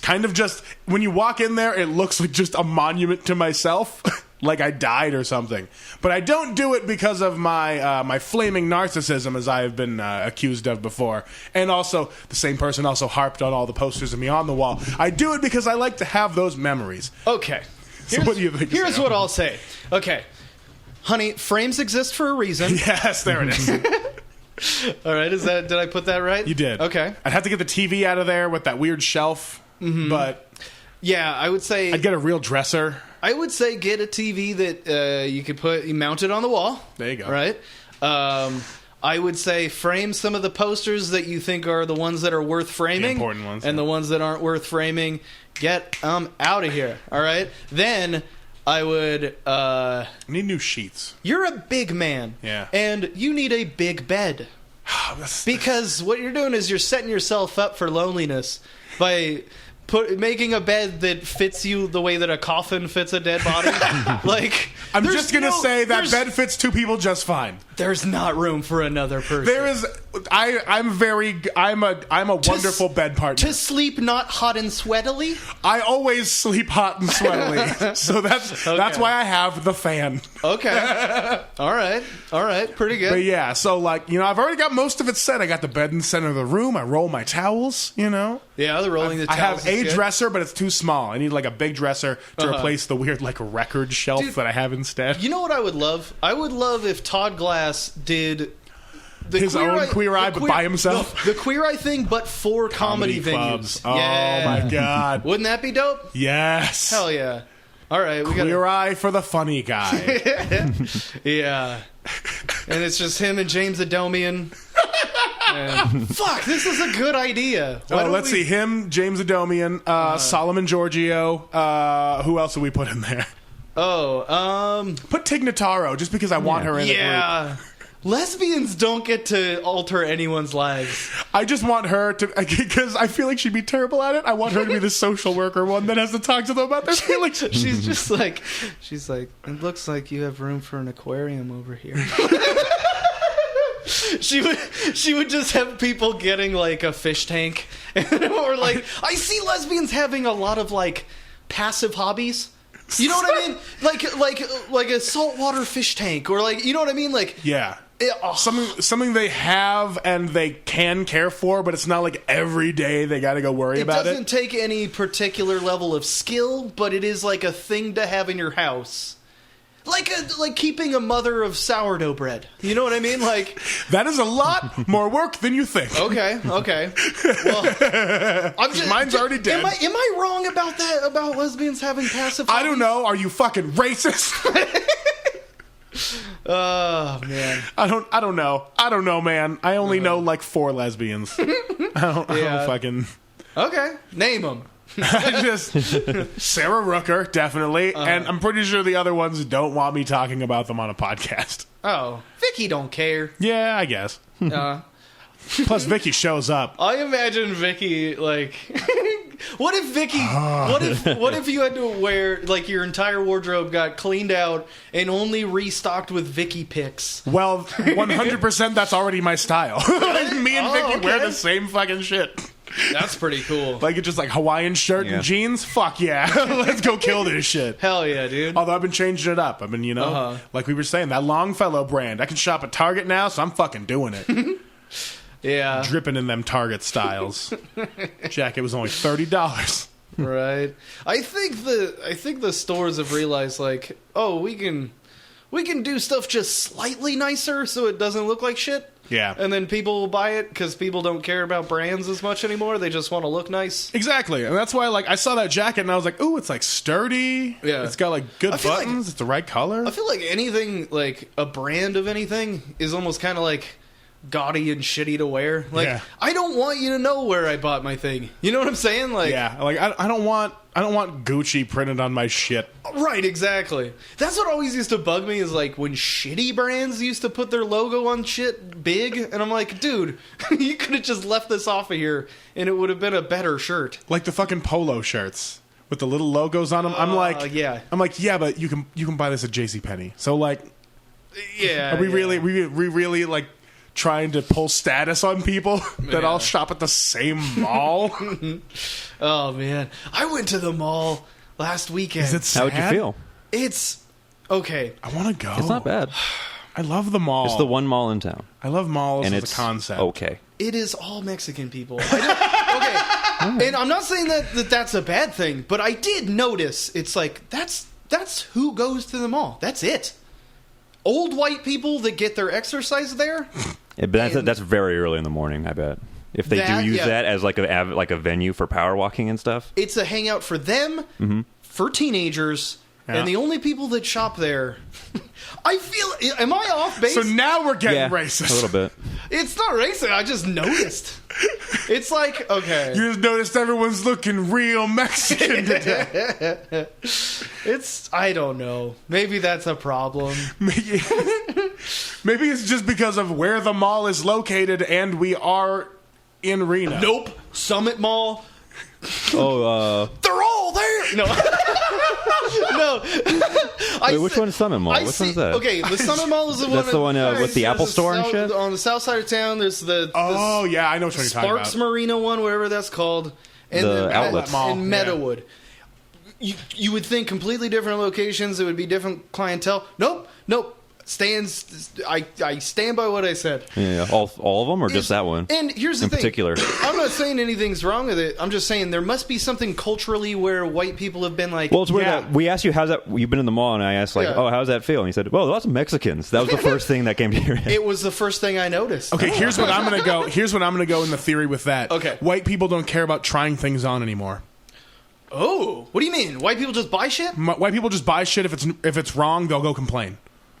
kind of just, when you walk in there, it looks like just a monument to myself. Like I died or something. But I don't do it because of my my flaming narcissism, as I have been accused of before. And also, the same person also harped on all the posters of me on the wall. I do it because I like to have those memories. Okay. So what do you think, Here's Sam? what I'll say. Okay. Honey, frames exist for a reason. Yes, there it is. All right, did I put that right? You did. Okay. I'd have to get the TV out of there with that weird shelf. But Yeah, I would say I'd get a real dresser. I would say get a TV that you could mount it on the wall. There you go. Right. I would say frame some of the posters that you think are the ones that are worth framing, The important ones, and yeah. the ones that aren't worth framing. Get out of here. All right. Then I would. I need new sheets. You're a big man. Yeah. And you need a big bed. Because what you're doing is you're setting yourself up for loneliness by making a bed that fits you the way that a coffin fits a dead body. Like, I'm there's just gonna say that there's- bed fits two people just fine. There's not room for another person. There is. I'm a wonderful bed partner. To sleep not hot and sweatily. I always sleep hot and sweatily, so that's why I have the fan. Okay. All right. Pretty good. But yeah, so like I've already got most of it set. I got the bed in the center of the room. I roll my towels. Yeah, the rolling the I towels have is a good. dresser, but it's too small. I need like a big dresser to replace the weird like record shelf Dude, that I have instead. You know what I would love? I would love if Todd Glass Glass did his own Queer Eye, but by himself. No, the Queer Eye thing, but for comedy clubs. venues. Oh my god! Wouldn't that be dope? Yes. Hell yeah! All right, we Queer Eye for the funny guy. Yeah, and it's just him and James Adomian. And, fuck, this is a good idea. Let's see him, James Adomian, Solomon Giorgio. Who else do we put in there? Put Tig Notaro, just because I want her in the group. Lesbians don't get to alter anyone's lives. I just want her to, because I feel like she'd be terrible at it. I want her to be the social worker one that has to talk to them about their feelings. She's like, it looks like you have room for an aquarium over here. She would just have people getting like a fish tank, or like I see lesbians having a lot of like passive hobbies. You know what I mean? Like a saltwater fish tank, or like, you know what I mean? Like, yeah. Something they have and they can care for, but it's not like every day they got to go worry about it. It doesn't take any particular level of skill, but it is like a thing to have in your house. Like keeping a mother of sourdough bread. You know what I mean? Like, that is a lot more work than you think. Okay. Well, mine's already dead. Am I wrong about that? About lesbians having passive hobbies? I don't know. Are you fucking racist? Oh man. I don't know, man. I only know like 4 lesbians. I don't fucking. Okay, name them. Just Sarah Rooker, definitely, and I'm pretty sure the other ones don't want me talking about them on a podcast. Oh, Vicky don't care. Yeah, I guess. Plus, Vicky shows up. I imagine Vicky like. What if Vicky? What if you had to wear like your entire wardrobe got cleaned out and only restocked with Vicky pics? Well, 100% that's already my style. Me and Vicky wear the same fucking shit. That's pretty cool. Like, it's just like Hawaiian shirt and jeans? Fuck yeah. Let's go kill this shit. Hell yeah, dude. Although I've been changing it up. I've been, like we were saying, that Longfellow brand. I can shop at Target now, so I'm fucking doing it. Yeah. Dripping in them Target styles. Jacket was only $30. Right. I think the stores have realized, like, oh, we can do stuff just slightly nicer so it doesn't look like shit. Yeah. And then people will buy it because people don't care about brands as much anymore. They just want to look nice. Exactly. And that's why, like, I saw that jacket and I was like, ooh, it's like sturdy. Yeah. It's got like good buttons. It's the right color. I feel like anything, like a brand of anything, is almost kind of like gaudy and shitty to wear. Like, I don't want you to know where I bought my thing. You know what I'm saying? Like, yeah. Like, I don't want Gucci printed on my shit. Right, exactly. That's what always used to bug me, is like when shitty brands used to put their logo on shit big, and I'm like, dude, you could have just left this off of here and it would have been a better shirt. Like the fucking polo shirts with the little logos on them. I'm like, yeah, but you can buy this at JCPenney. So like, yeah, are we really like trying to pull status on people that all shop at the same mall? Oh man, I went to the mall last weekend. Is it sad? How'd you feel? It's okay. I want to go. It's not bad. I love the mall. It's the one mall in town. I love malls and as it's a concept. Okay. It is all Mexican people. Okay, and I'm not saying that's a bad thing, but I did notice it's like that's who goes to the mall. That's it. Old white people that get their exercise there. Yeah, but that's very early in the morning, I bet. If they do use that as like a venue for power walking and stuff. It's a hangout for them, for teenagers, and the only people that shop there. I feel. Am I off base? So now we're getting racist. A little bit. It's not racist. I just noticed. It's like, okay. You just noticed everyone's looking real Mexican today. I don't know. Maybe that's a problem. Maybe it's just because of where the mall is located and we are in Reno. Nope. Summit Mall. Oh, they're all there. No. No. Wait, which one is Summit Mall? Which one is that? Okay, the Summit Mall is the one. That's the one with the Apple Store and shit? On the south side of town, there's the yeah, I know what you're talking about. Sparks Marina one, whatever that's called. And the outlet mall. In Meadowood. You would think completely different locations, it would be different clientele. Nope. I stand by what I said. Yeah, all of them, or just that one? And here's the in thing. particular. I'm not saying anything's wrong with it. I'm just saying there must be something culturally where white people have been like, Well, it's weird Yeah. that we asked you how's that. You've been in the mall, and I asked like, Yeah. "Oh, how's that feel?" And you said, "Well, lots of Mexicans." That was the first thing that came to your head. it was the first thing I noticed. Okay, here's what I'm gonna go. Here's what I'm gonna go in the theory with that. Okay. White people don't care about trying things on anymore. Oh, what do you mean? White people just buy shit? White people just buy shit if it's wrong, they'll go complain.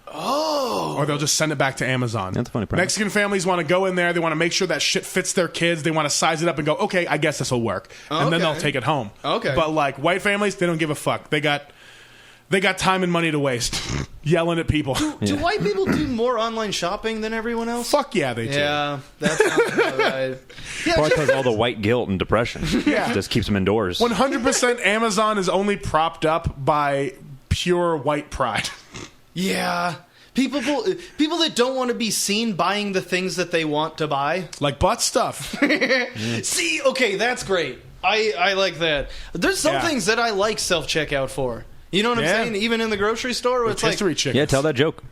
Oh. Or they'll just send it back to Amazon. That's a funny premise. Mexican families want to go in there. They want to make sure that shit fits their kids. They want to size it up and go, okay, I guess this will work. And then Okay. they'll take it home. Okay. But like white families, they don't give a fuck. They got time and money to waste yelling at people. Do white people do more online shopping than everyone else? Fuck yeah, they do. Yeah, that's not right. Yeah, Probably just- because all the white guilt and depression. Yeah. Just keeps them indoors. 100% Amazon is only propped up by pure white pride. yeah. People that don't want to be seen buying the things that they want to buy. Like butt stuff. See, okay, that's great. I like that. There's some Yeah. things that I like self-checkout for. You know what Yeah. I'm saying? Even in the grocery store, where it's like, Rotisserie chickens. Yeah, tell that joke.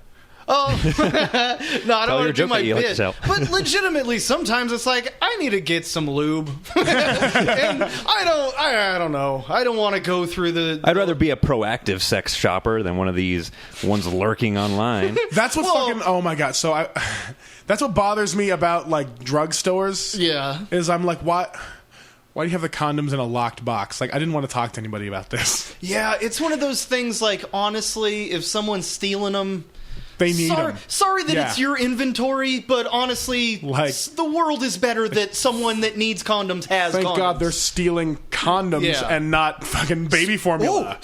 oh, no, I Tell don't want your to do joke my that you like to bit. tell. But legitimately, sometimes it's like, I need to get some lube. And I don't know. I don't want to go through the... I'd rather be a proactive sex shopper than one of these ones lurking online. That's what Well- fucking. Oh my god! So that's what bothers me about like drugstores. Yeah. Is I'm like, why do you have the condoms in a locked box? Like, I didn't want to talk to anybody about this. Yeah, it's one of those things like, honestly, if someone's stealing them... They need them. Sorry that Yeah. it's your inventory, but honestly, Like- the world is better that someone that needs condoms has Thank condoms. God they're stealing condoms Yeah. and not fucking baby Oh, formula.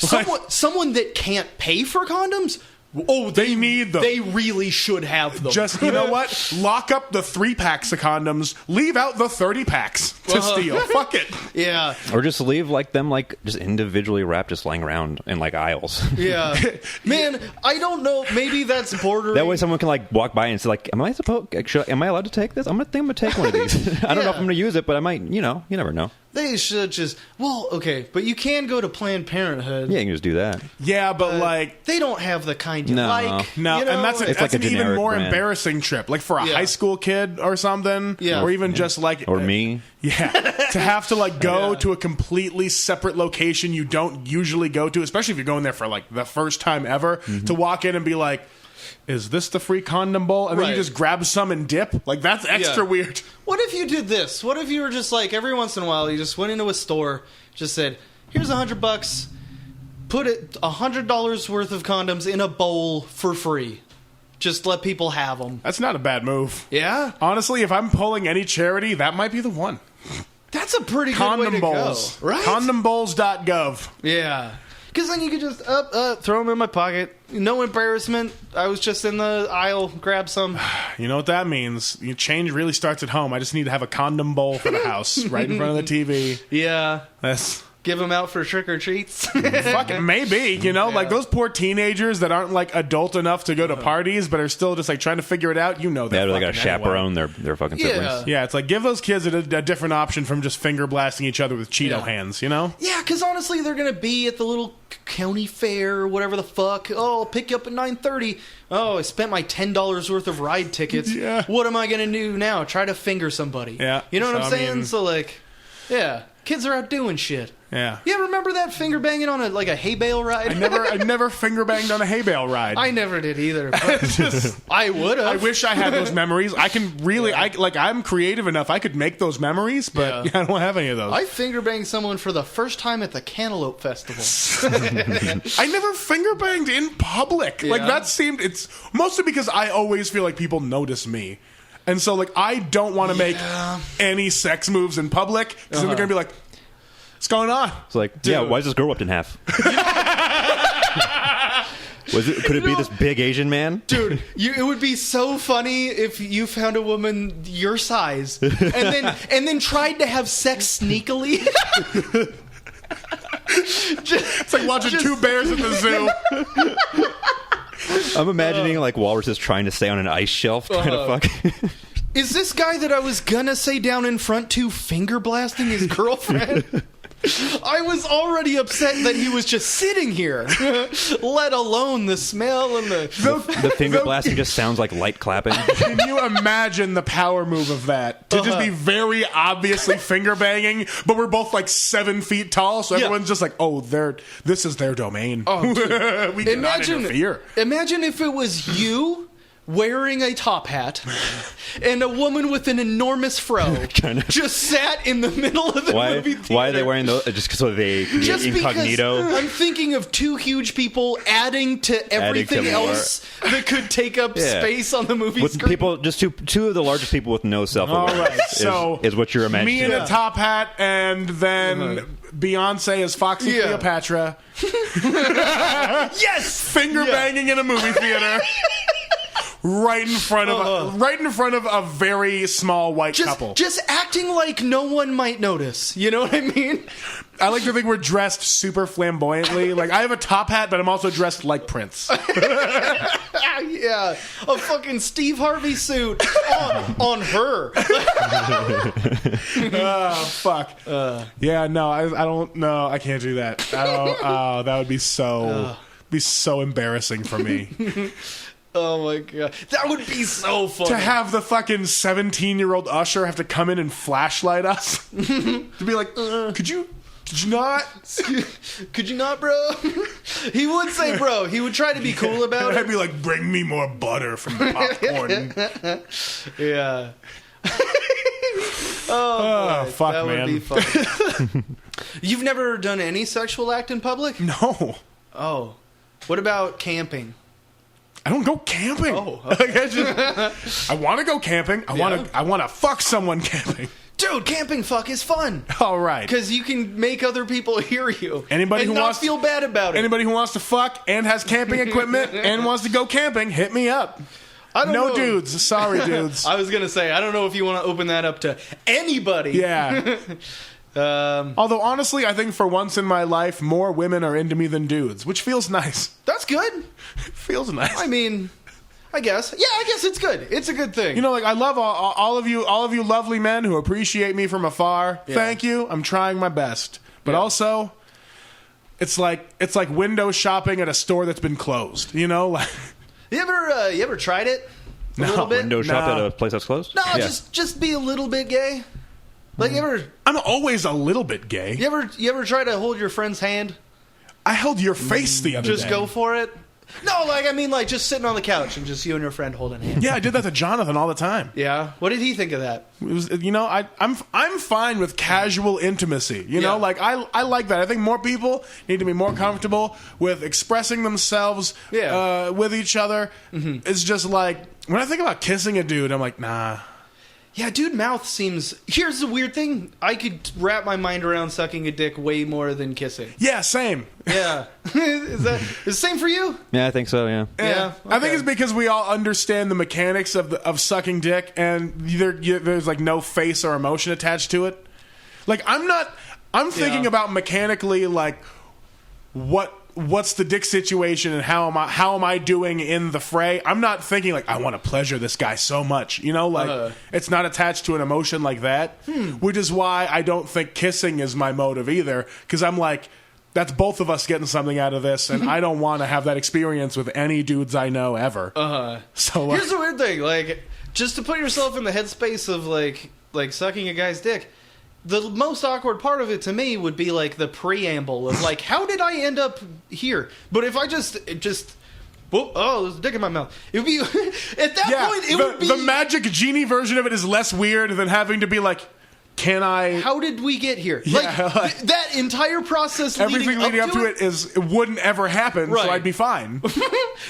someone that can't pay for condoms? Oh, They need them. They really should have them. Just, you know what? Lock up the 3 packs of condoms. Leave out the 30 packs to steal. Fuck it. yeah, Or just leave them just individually wrapped, just lying around in like aisles. yeah. Man, I don't know. Maybe that's bordering. That way, someone can like walk by and say, like, "Am I allowed to take this? I'm gonna take one of these. I don't know if I'm gonna use it, but I might. You never know. They should just. Well, okay, but you can go to Planned Parenthood. Yeah, you can just do that. Yeah, but like. They don't have the kind you No. like. No, you know? and that's It's that's like a an even generic more brand. embarrassing trip. Like for a Yeah. high school kid or something. Yeah. Or even just like. Or me. Yeah, to have to like go Yeah. to a completely separate location you don't usually go to, especially if you're going there for like the first time ever, to walk in and be like, "Is this the free condom bowl?" And then you Right. just grab some and dip. Like that's extra Yeah. weird. What if you did this? What if you were just like every once in a while you just went into a store, just said, "Here's $100, put it $100 worth of condoms in a bowl for free. Just let people have them." That's not a bad move. Yeah, Honestly, if I'm pulling any charity, that might be the one. that's a pretty good way Condom to bowls. go, right? Condombowls.gov. Yeah, because then you could just throw them in my pocket. No embarrassment. I was just in the aisle, grab some. You know what that means? Your change really starts at home. I just need to have a condom bowl for the house, right in front of the TV. Yeah, That's give them out for trick or treats. fucking maybe, like those poor teenagers that aren't like adult enough to go to parties, but are still just like trying to figure it out. They're Yeah, they got to fucking anyway. chaperone their fucking siblings. Yeah, it's like give those kids a different option from just finger blasting each other with Cheeto Yeah. hands. You know? Yeah, because honestly, they're gonna be at the little county fair or whatever the fuck. Oh, I'll pick you up at 9:30. Oh, I spent my $10 worth of ride tickets. Yeah. What am I gonna do now? Try to finger somebody? Yeah, you know what so, I'm I saying? mean- So like, yeah, kids are out doing shit. Yeah. Yeah, remember that finger banging on a hay bale ride? I never finger banged on a hay bale ride. I never did either. But I would have. I wish I had those memories. I can really, I'm creative enough. I could make those memories, but Yeah. I don't have any of those. I finger banged someone for the first time at the Cantaloupe Festival. I never finger banged in public. Like Yeah. that seemed. It's mostly because I always feel like people notice me, and so like I don't want to make any sex moves in public because then they're gonna be like, "What's going on?" It's like, yeah, why is this girl whipped in half? Could it be this big Asian man? Dude, it would be so funny if you found a woman your size and then tried to have sex sneakily. It's like watching two bears at the zoo. I'm imagining like walruses trying to stay on an ice shelf trying to fuck. Is this guy that I was gonna say down in front to finger blasting his girlfriend? I was already upset that he was just sitting here, let alone the smell and The finger blasting just sounds like light clapping. Can you imagine the power move of that? To just be very obviously finger banging, but we're both like 7 feet tall, so everyone's just like, oh, this is their domain. Oh, dude. We cannot interfere. Imagine if it was you wearing a top hat and a woman with an enormous fro just sat in the middle of the movie theater. Why are they wearing those? Just so they can just be incognito? Because I'm thinking of two huge people adding to everything else that could take up space on the movie with screen. People, just two of the largest people with no self-awareness. All right, so is what you're imagining. Me in a top hat, and then Beyonce as Foxy Cleopatra. Yes, finger banging in a movie theater. Right in front of a very small white couple. Just acting like no one might notice. You know what I mean? I like to think we're dressed super flamboyantly. Like, I have a top hat, but I'm also dressed like Prince. Yeah, a fucking Steve Harvey suit on her. Oh, fuck. Yeah, no, I don't know. I can't do that. I don't. Oh, that would be so embarrassing for me. Oh my god, that would be so funny to have the fucking 17-year-old usher have to come in and flashlight us. To be like, could you not? Could you not, bro? He would say, bro. He would try to be cool about it. I'd be like, bring me more butter from the popcorn. Yeah. Oh, boy, fuck, that man. would be fun. You've never done any sexual act in public? No. Oh. What about camping? I don't go camping. Oh, okay. I want to go camping. I want to fuck someone camping. Dude, camping fuck is fun. All right. Because you can make other people hear you. Anybody and who not wants feel bad about it. Anybody who wants to fuck and has camping equipment and wants to go camping, hit me up. I don't know. Dudes. Sorry, dudes. I was going to say, I don't know if you want to open that up to anybody. Yeah. Although, honestly, I think for once in my life, more women are into me than dudes, which feels nice. That's good. Feels nice. I mean, I guess. Yeah, I guess it's good. It's a good thing. You know, like, I love all of you lovely men who appreciate me from afar. Yeah. Thank you. I'm trying my best. But also, it's like window shopping at a store that's been closed. You know, like. You ever tried it? A little bit? Window shop at a place that's closed? No, just be a little bit gay. Like, I'm always a little bit gay. You ever try to hold your friend's hand? I held your face the other day. Just go for it? No, like, I mean, like, just sitting on the couch and just you and your friend holding hands. Yeah, I did that to Jonathan all the time. Yeah? What did he think of that? It was, you know, I'm fine with casual intimacy. You know, like, I like that. I think more people need to be more comfortable with expressing themselves with each other. Mm-hmm. It's just like, when I think about kissing a dude, I'm like, nah. Yeah, dude, mouth seems... Here's the weird thing. I could wrap my mind around sucking a dick way more than kissing. Yeah, same. Yeah. Is the same for you? Yeah, I think so, yeah. Yeah. Okay. I think it's because we all understand the mechanics of sucking dick, and there's like no face or emotion attached to it. Like, I'm thinking about mechanically, like, what's the dick situation and how am I doing in the fray? I'm not thinking like I want to pleasure this guy so much, you know, like it's not attached to an emotion like that, which is why I don't think kissing is my motive either, because I'm like, that's both of us getting something out of this, and I don't want to have that experience with any dudes I know ever. So here's the weird thing, like, just to put yourself in the headspace of like sucking a guy's dick. The most awkward part of it to me would be like the preamble of like, how did I end up here? But if I just whoop, oh, there's a dick in my mouth. It would be at that point. It would be the magic genie version of it is less weird than having to be like, can I? How did we get here? Yeah, like that entire process. Everything leading up to it wouldn't ever happen, so I'd be fine.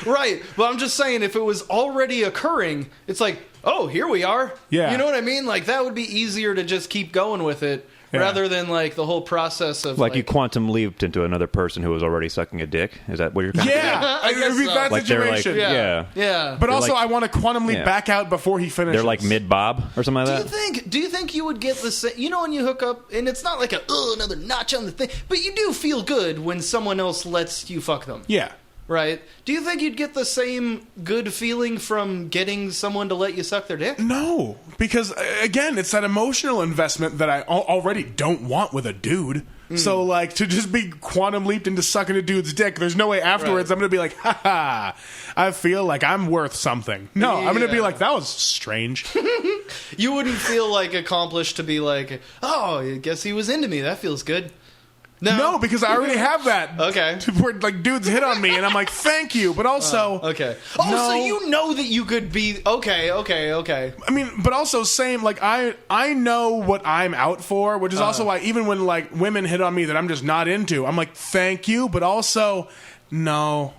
Right, but I'm just saying, if it was already occurring, it's like, oh, here we are. Yeah, you know what I mean? Like, that would be easier to just keep going with it. Yeah. Rather than like the whole process of like you quantum leaped into another person who was already sucking a dick. Is that what you're kind of saying? I guess so. That like situation. Yeah. But they're also, I want to quantum leap back out before he finishes. They're like mid bob or something like that. Do you think you would get the same? You know, when you hook up, and it's not like another notch on the thing, but you do feel good when someone else lets you fuck them. Yeah. Right? Do you think you'd get the same good feeling from getting someone to let you suck their dick? No, because again, it's that emotional investment that I already don't want with a dude. So, like, to just be quantum leaped into sucking a dude's dick, there's no way afterwards Right. I'm going to be like, ha, I feel like I'm worth something. No, I'm going to be Yeah. like, that was strange. You wouldn't feel like accomplished to be like, oh, I guess he was into me. That feels good. No, because I already have that. Okay. Where, like, dudes hit on me, and I'm like, thank you, but also... Okay. Oh, No. so you know that you could be... Okay. I mean, but also same, like, I know what I'm out for, which is also why even when, like, women hit on me that I'm just not into, I'm like, thank you, but also, no.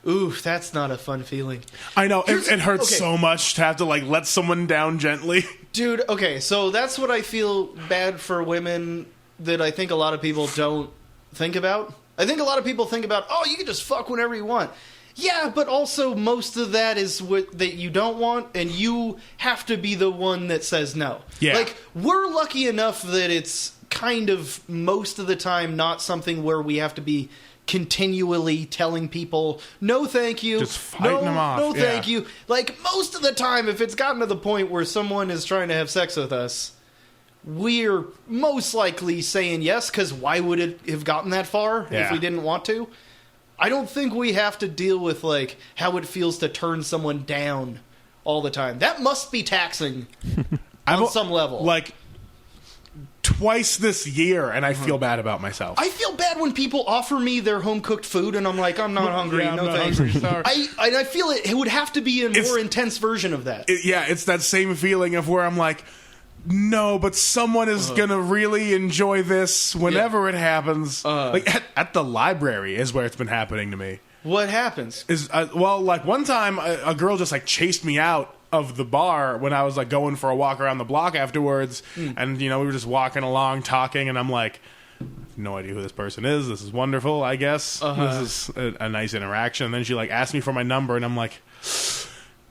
Ooh, that's not a fun feeling. I know, it hurts okay. so much to have to, like, let someone down gently. Dude, okay, so that's what I feel bad for women that I think a lot of people don't think about. I think a lot of people think about, oh, you can just fuck whenever you want. Yeah, but also most of that is what that you don't want, and you have to be the one that says no. Yeah. Like, we're lucky enough that it's kind of most of the time not something where we have to be continually telling people no thank you, Just fighting them off, no thank yeah. you. Like, most of the time, if it's gotten to the point where someone is trying to have sex with us, we're most likely saying yes, because why would it have gotten that far if Yeah. we didn't want to? I don't think we have to deal with, like, how it feels to turn someone down all the time. That must be taxing on some level. Like, twice this year, and I feel bad about myself. I feel bad when people offer me their home-cooked food, and I'm like, I'm not hungry, Yeah, I'm no not thanks. hungry, sorry. I feel it would have to be a It's- more intense version of that. Yeah, it's that same feeling of where I'm like, no, but someone is gonna really enjoy this whenever it happens. Like at the library is where it's been happening to me. What happens? Is well, like one time a girl just like chased me out of the bar when I was like going for a walk around the block afterwards, and you know we were just walking along talking, and I'm like, no idea who this person is. This is wonderful, I guess. This is a nice interaction. And then she like asked me for my number, and I'm like,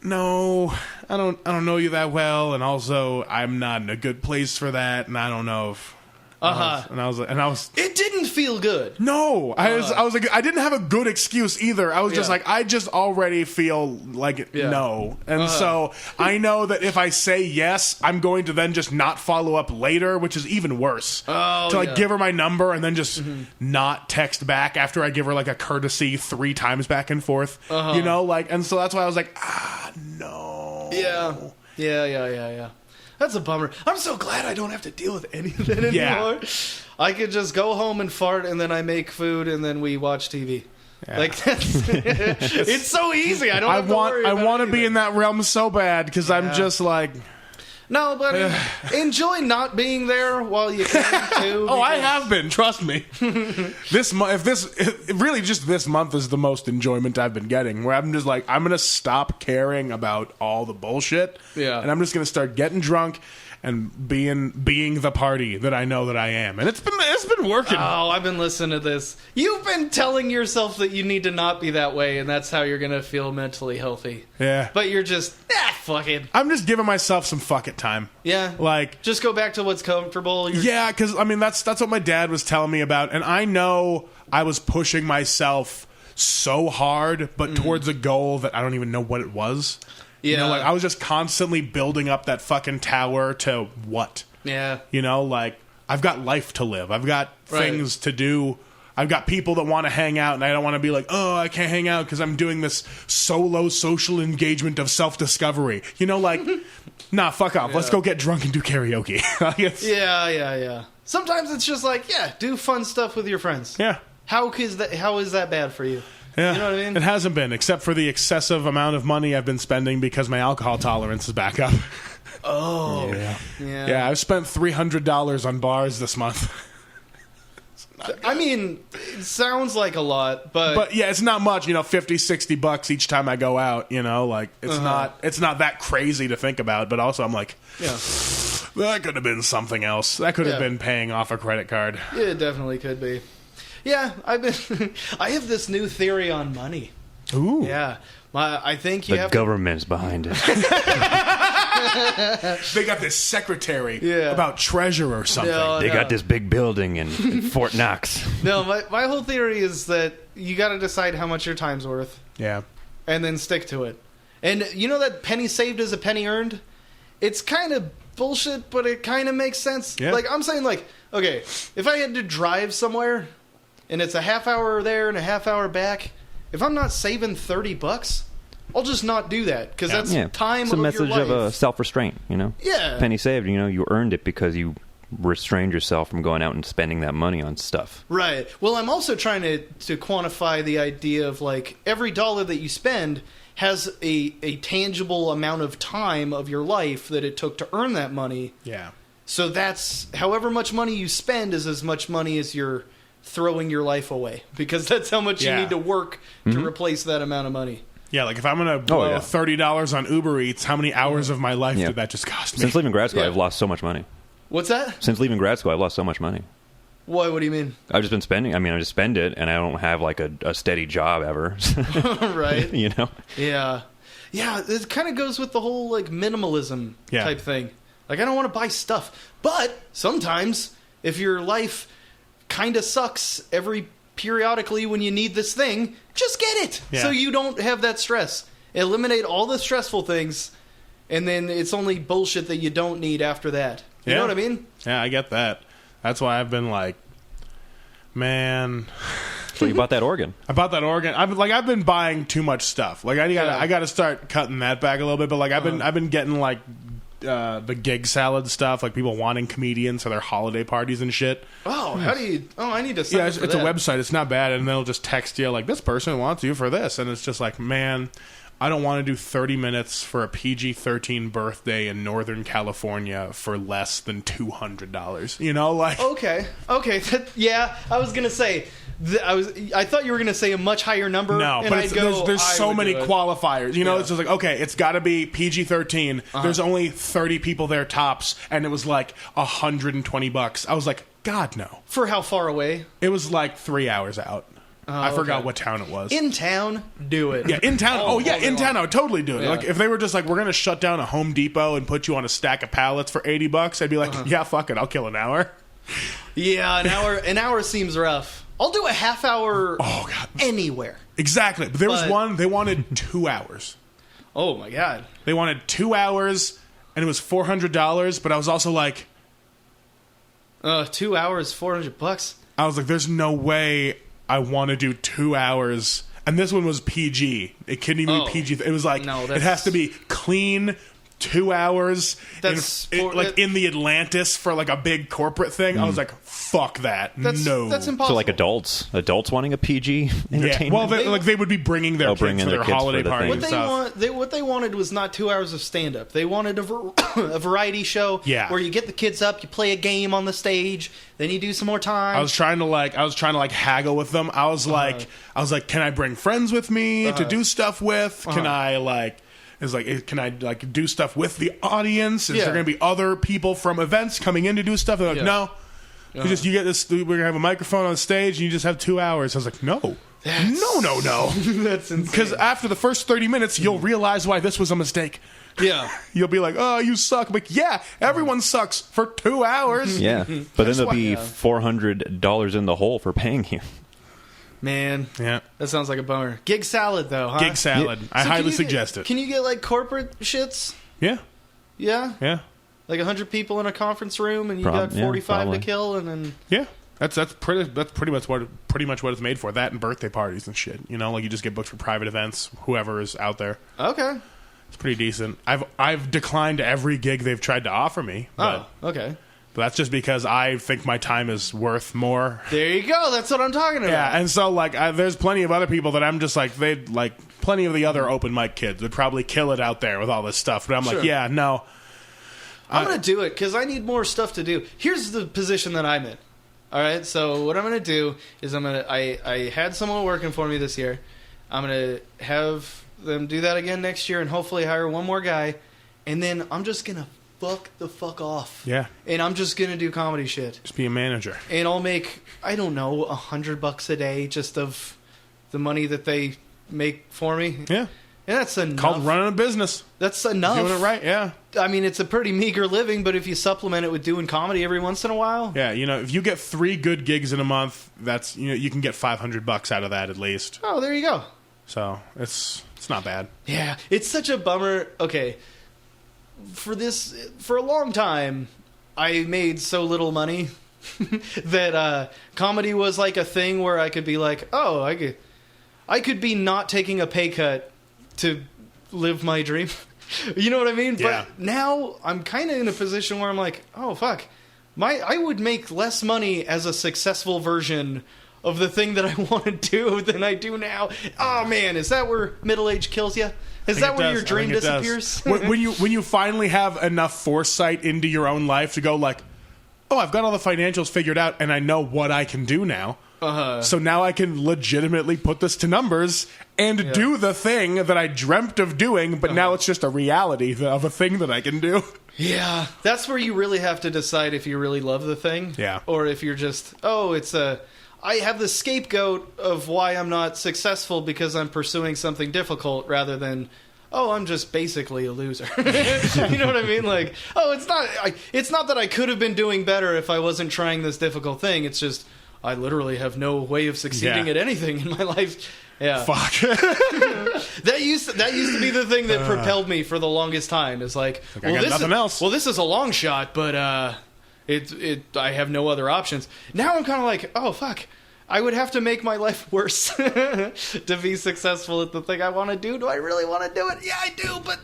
no, I don't know you that well, and also I'm not in a good place for that, and I don't know if. And I was. It didn't feel good. No, I was like, I didn't have a good excuse either. I was just Yeah. like, I just already feel like Yeah. no, and so I know that if I say yes, I'm going to then just not follow up later, which is even worse. Oh, to like yeah. give her my number and then just not text back after I give her like a courtesy 3 times back and forth, you know, like, and so that's why I was like, no, Yeah. That's a bummer. I'm so glad I don't have to deal with any of that anymore. Yeah. I could just go home and fart, and then I make food, and then we watch TV. Yeah. Like, that's, it's so easy. I don't I have to worry about want to be anything. in that realm so bad because I'm just like. No, but enjoy not being there while you can, too. Oh, I because- have been. Trust me. Really just this month is the most enjoyment I've been getting. Where I'm just like, I'm gonna stop caring about all the bullshit. Yeah. And I'm just gonna start getting drunk and being the party that I know that I am. And it's been working. Oh, I've been listening to this. You've been telling yourself that you need to not be that way, and that's how you're going to feel mentally healthy. Yeah. But you're just, fuck it. I'm just giving myself some fuck it time. Yeah. Like, Just go back to what's comfortable. yeah, because I mean that's what my dad was telling me about, and I know I was pushing myself so hard, but towards a goal that I don't even know what it was. You know, like I was just constantly building up that fucking tower to what? Yeah. You know, like I've got life to live. I've got things to do. I've got people that want to hang out, and I don't want to be like, oh, I can't hang out because I'm doing this solo social engagement of self-discovery. You know, like, nah, fuck off. Let's go get drunk and do karaoke. Like, Yeah. Sometimes it's just like, do fun stuff with your friends. Yeah. How is that bad for you? Yeah, You know what I mean? It hasn't been, except for the excessive amount of money I've been spending because my alcohol tolerance is back up. Oh. Yeah. Yeah. I've spent $300 on bars this month. I mean, it sounds like a lot, but But yeah, it's not much, you know, $50-$60 each time I go out, you know, like it's not that crazy to think about, but also I'm like, yeah. that could have been something else. That could have Yeah. been paying off a credit card. Yeah, it definitely could be. Yeah, I have this new theory on money. Ooh. Yeah. I think you The have government's behind it. They got this secretary Yeah. about treasure or something. No, They got this big building in Fort Knox. No, my whole theory is that you got to decide how much your time's worth Yeah. and then stick to it. And you know that penny saved is a penny earned? It's kind of bullshit, but it kind of makes sense. Yeah. Like, I'm saying, like, okay, if I had to drive somewhere and it's a half hour there and a half hour back, if I'm not saving $30, I'll just not do that because that's time it's a of message your life. of self-restraint, you know? Yeah. Penny saved, you know, you earned it because you restrained yourself from going out and spending that money on stuff. Right. Well, I'm also trying to quantify the idea of, like, every dollar that you spend has a tangible amount of time of your life that it took to earn that money. Yeah. So that's however much money you spend is as much money as you're throwing your life away because that's how much you need to work to replace that amount of money. Yeah, like if I'm going to blow $30 on Uber Eats, how many hours of my life did that just cost me? Since leaving grad school, I've lost so much money. What's that? Since leaving grad school, I've lost so much money. What do you mean? I've just been spending. I mean, I just spend it, and I don't have like a steady job ever. Right. You know? Yeah. Yeah, it kind of goes with the whole, like, minimalism type thing. Like, I don't want to buy stuff. But sometimes, if your life kind of sucks periodically when you need this thing, just get it. Yeah. So you don't have that stress. Eliminate all the stressful things, and then it's only bullshit that you don't need after that. You know what I mean? Yeah, I get that. That's why I've been like, man. So you bought that organ. I bought that organ. I've been buying too much stuff. Like I got to start cutting that back a little bit. But like I've been getting like the gig salad stuff, like people wanting comedians for their holiday parties and shit. Oh, how do you? Oh, I need to. Sign Yeah, up it's for a that. website. It's not bad, and they'll just text you like, this person wants you for this, and it's just like, man, I don't want to do 30 minutes for a PG-13 birthday in Northern California for less than $200. You know, like Okay. Yeah, I was gonna say. I thought you were gonna say a much higher number. no, and but I'd go, there's I so would many do it. qualifiers. You know, it's just like, okay, it's got to be PG-13. There's only 30 people there tops, and it was like $120. I was like, God no. For how far away? It was like 3 hours out. I forgot what town it was. In town, do it. Yeah, in town. Oh, yeah, in town, I would totally do it. Yeah. Like, if they were just like, we're going to shut down a Home Depot and put you on a stack of pallets for $80, I'd be like, yeah, fuck it, I'll kill an hour. Yeah, an hour seems rough. I'll do a half hour. Oh, God. Anywhere. Exactly. But there was one, they wanted 2 hours. Oh my God. They wanted 2 hours, and it was $400, but I was also like, 2 hours, $400. I was like, there's no way I want to do 2 hours. And this one was PG. It couldn't even be PG. It was like, No, it has to be clean 2 hours That's in the Atlantis for like a big corporate thing. I was like, fuck that. No. That's impossible. So like adults wanting a PG entertainment. Yeah. Well, they would be bringing their kids bringing for their their kids holiday for the party thing. and stuff. What they wanted was not 2 hours of stand up. They wanted a variety show where you get the kids up, you play a game on the stage, then you do some more time. I was trying to haggle with them. I was like, can I bring friends with me to do stuff with? Can I can I do stuff with the audience? Is there going to be other people from events coming in to do stuff? They're like, no. You get this. We're gonna have a microphone on stage, and you just have 2 hours. I was like, no. No. That's insane. Because after the first 30 minutes, you'll realize why this was a mistake. Yeah. You'll be like, oh, you suck. I'm like, yeah, everyone sucks for 2 hours. Yeah, but then there'll be $400 in the hole for paying you. Man, Yeah. that sounds like a bummer. Gig salad, though, huh? Gig salad. I So highly can you suggest get, it. Can you get, like, corporate shits? Yeah. Yeah? Yeah. Like 100 people in a conference room, and you Prob- got yeah, 45 probably. to kill, and then... Yeah. That's pretty much what it's made for. That and birthday parties and shit. You know, like you just get booked for private events, whoever is out there. Okay. It's pretty decent. I've declined every gig they've tried to offer me. But Okay. that's just because I think my time is worth more. There you go. That's what I'm talking about. Yeah, and so like there's plenty of other people that I'm just like they'd like plenty of the other open mic kids would probably kill it out there with all this stuff. But I'm Sure. like, yeah, no. I'm going to do it because I need more stuff to do. Here's the position that I'm in. All right, so what I'm going to do is I had someone working for me this year. I'm going to have them do that again next year and hopefully hire one more guy. And then I'm just going to fuck off. Yeah. And I'm just going to do comedy shit. Just be a manager. And I'll make, I don't know, $100 a day just of the money that they make for me. Yeah. And that's enough. Called running a business. That's enough. Doing it right, yeah. I mean, it's a pretty meager living, but if you supplement it with doing comedy every once in a while. Yeah, you know, if you get 3 good gigs in a month, that's you can get $500 out of that at least. Oh, there you go. So it's not bad. Yeah, it's such a bummer. Okay, for a long time, I made so little money that comedy was like a thing where I could be like, oh, I could be not taking a pay cut to live my dream. You know what I mean? Yeah. But now I'm kind of in a position where I'm like, oh, fuck. I would make less money as a successful version of the thing that I want to do than I do now. Oh, man, is that where middle age kills you? Is that where your dream disappears? when you finally have enough foresight into your own life to go like, oh, I've got all the financials figured out and I know what I can do now. So now I can legitimately put this to numbers and do the thing that I dreamt of doing, but now it's just a reality of a thing that I can do. Yeah, that's where you really have to decide if you really love the thing. Yeah. Or if you're just, I have the scapegoat of why I'm not successful because I'm pursuing something difficult rather than, oh, I'm just basically a loser. You know what I mean? Like, oh, it's not that I could have been doing better if I wasn't trying this difficult thing. It's just, I literally have no way of succeeding at anything in my life. Yeah. Fuck. That used to be the thing that propelled me for the longest time. It's like I got nothing else. Well, this is a long shot, but I have no other options. Now I'm kind of like, oh fuck, I would have to make my life worse to be successful at the thing I want to do. Do I really want to do it? Yeah, I do, but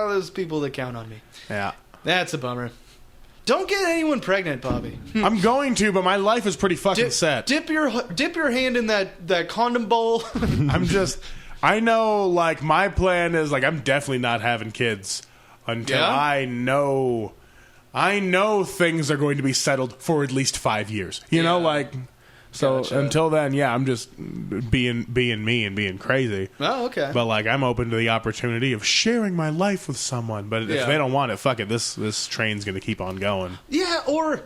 there's people that count on me. Yeah. That's a bummer. Don't get anyone pregnant, Bobby. I'm going to, but my life is pretty fucking set. Dip your hand in that condom bowl. I know, like, my plan is, like, I'm definitely not having kids until I know things are going to be settled for at least 5 years. You know, like, so until then, I'm just being me and being crazy. Oh, okay. But, like, I'm open to the opportunity of sharing my life with someone. But if they don't want it, fuck it. This train's going to keep on going. Yeah, or...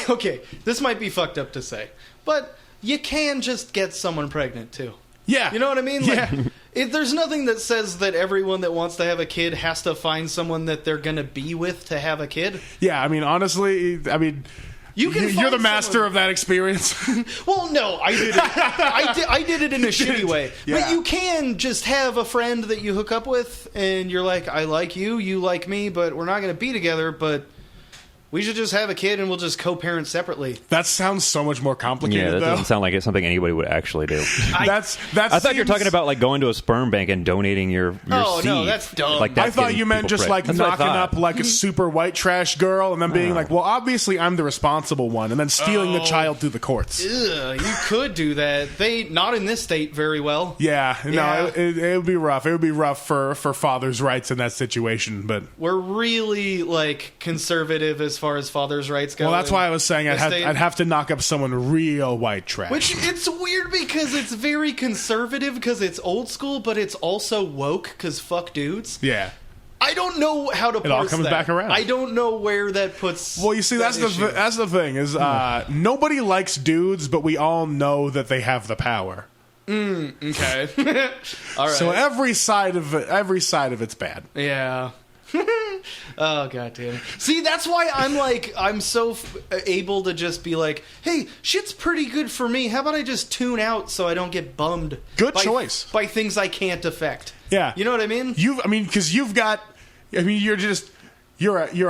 Okay, this might be fucked up to say, but you can just get someone pregnant, too. Yeah. You know what I mean? Like, there's nothing that says that everyone that wants to have a kid has to find someone that they're going to be with to have a kid. Yeah, I mean, honestly, you're the master of that experience. Well, no, I did it. I did it in a shitty way. Yeah. But you can just have a friend that you hook up with, and you're like, I like you, you like me, but we're not going to be together, but we should just have a kid and we'll just co-parent separately. That sounds so much more complicated, Yeah, that though. doesn't sound like it's something anybody would actually do. I thought you were talking about like going to a sperm bank and donating your seed. No, that's dumb. Like, I thought you meant just like knocking up like a super white trash girl and then being like, well, obviously I'm the responsible one, and then stealing the child through the courts. Ugh, you could do that. Not in this state very well. Yeah, no, Yeah. it would be rough. It would be rough for fathers' rights in that situation, but... We're really, like, conservative as far as fathers' rights go. Well, that's why I was saying this state. I'd have to knock up someone real white trash. Which, it's weird because it's very conservative because it's old school, but it's also woke because fuck dudes. Yeah. I don't know how to parse all comes that. back around. I don't know where that puts. Well, you see, that's the thing is nobody likes dudes, but we all know that they have the power. Okay. All right. So every side of it's bad. Yeah. Oh, god damn it. See, that's why I'm so able to just be like, hey, shit's pretty good for me. How about I just tune out so I don't get bummed? Good choice. By things I can't affect. Yeah. You know what I mean? Because you're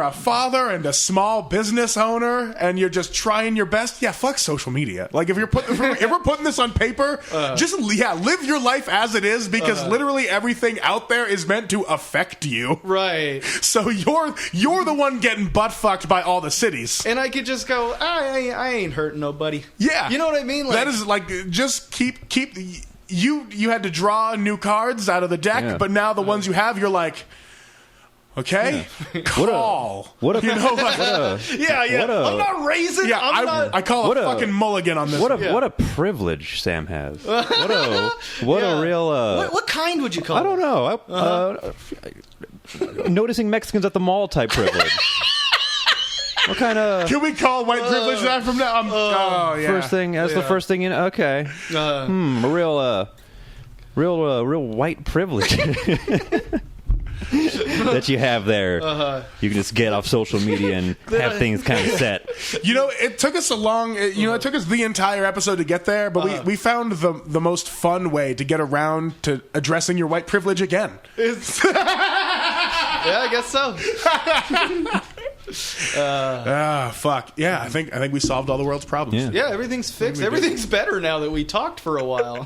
a father and a small business owner, and you're just trying your best. Yeah, fuck social media. Like if we're putting this on paper, live your life as it is, because literally everything out there is meant to affect you. Right. So you're the one getting butt fucked by all the cities. And I could just go, I ain't hurting nobody. Yeah. You know what I mean? Like, that is like just keep. You had to draw new cards out of the deck, but now the ones you have, you're like. Okay, call. What a I'm not raising. Yeah, I call a fucking mulligan on this. What a privilege Sam has. What a real. What kind would you call? I don't know. Noticing Mexicans at the mall type privilege. What kind of? Can we call white privilege that from now? First thing. That's the first thing. Okay. A real white privilege. That you have there. You can just get off social media and have things kind of set. You know, it took us it took us the entire episode to get there, but we found the most fun way to get around to addressing your white privilege again. I guess so. Fuck. Yeah, I think we solved all the world's problems. Yeah, everything's fixed. Everything's better now that we talked for a while.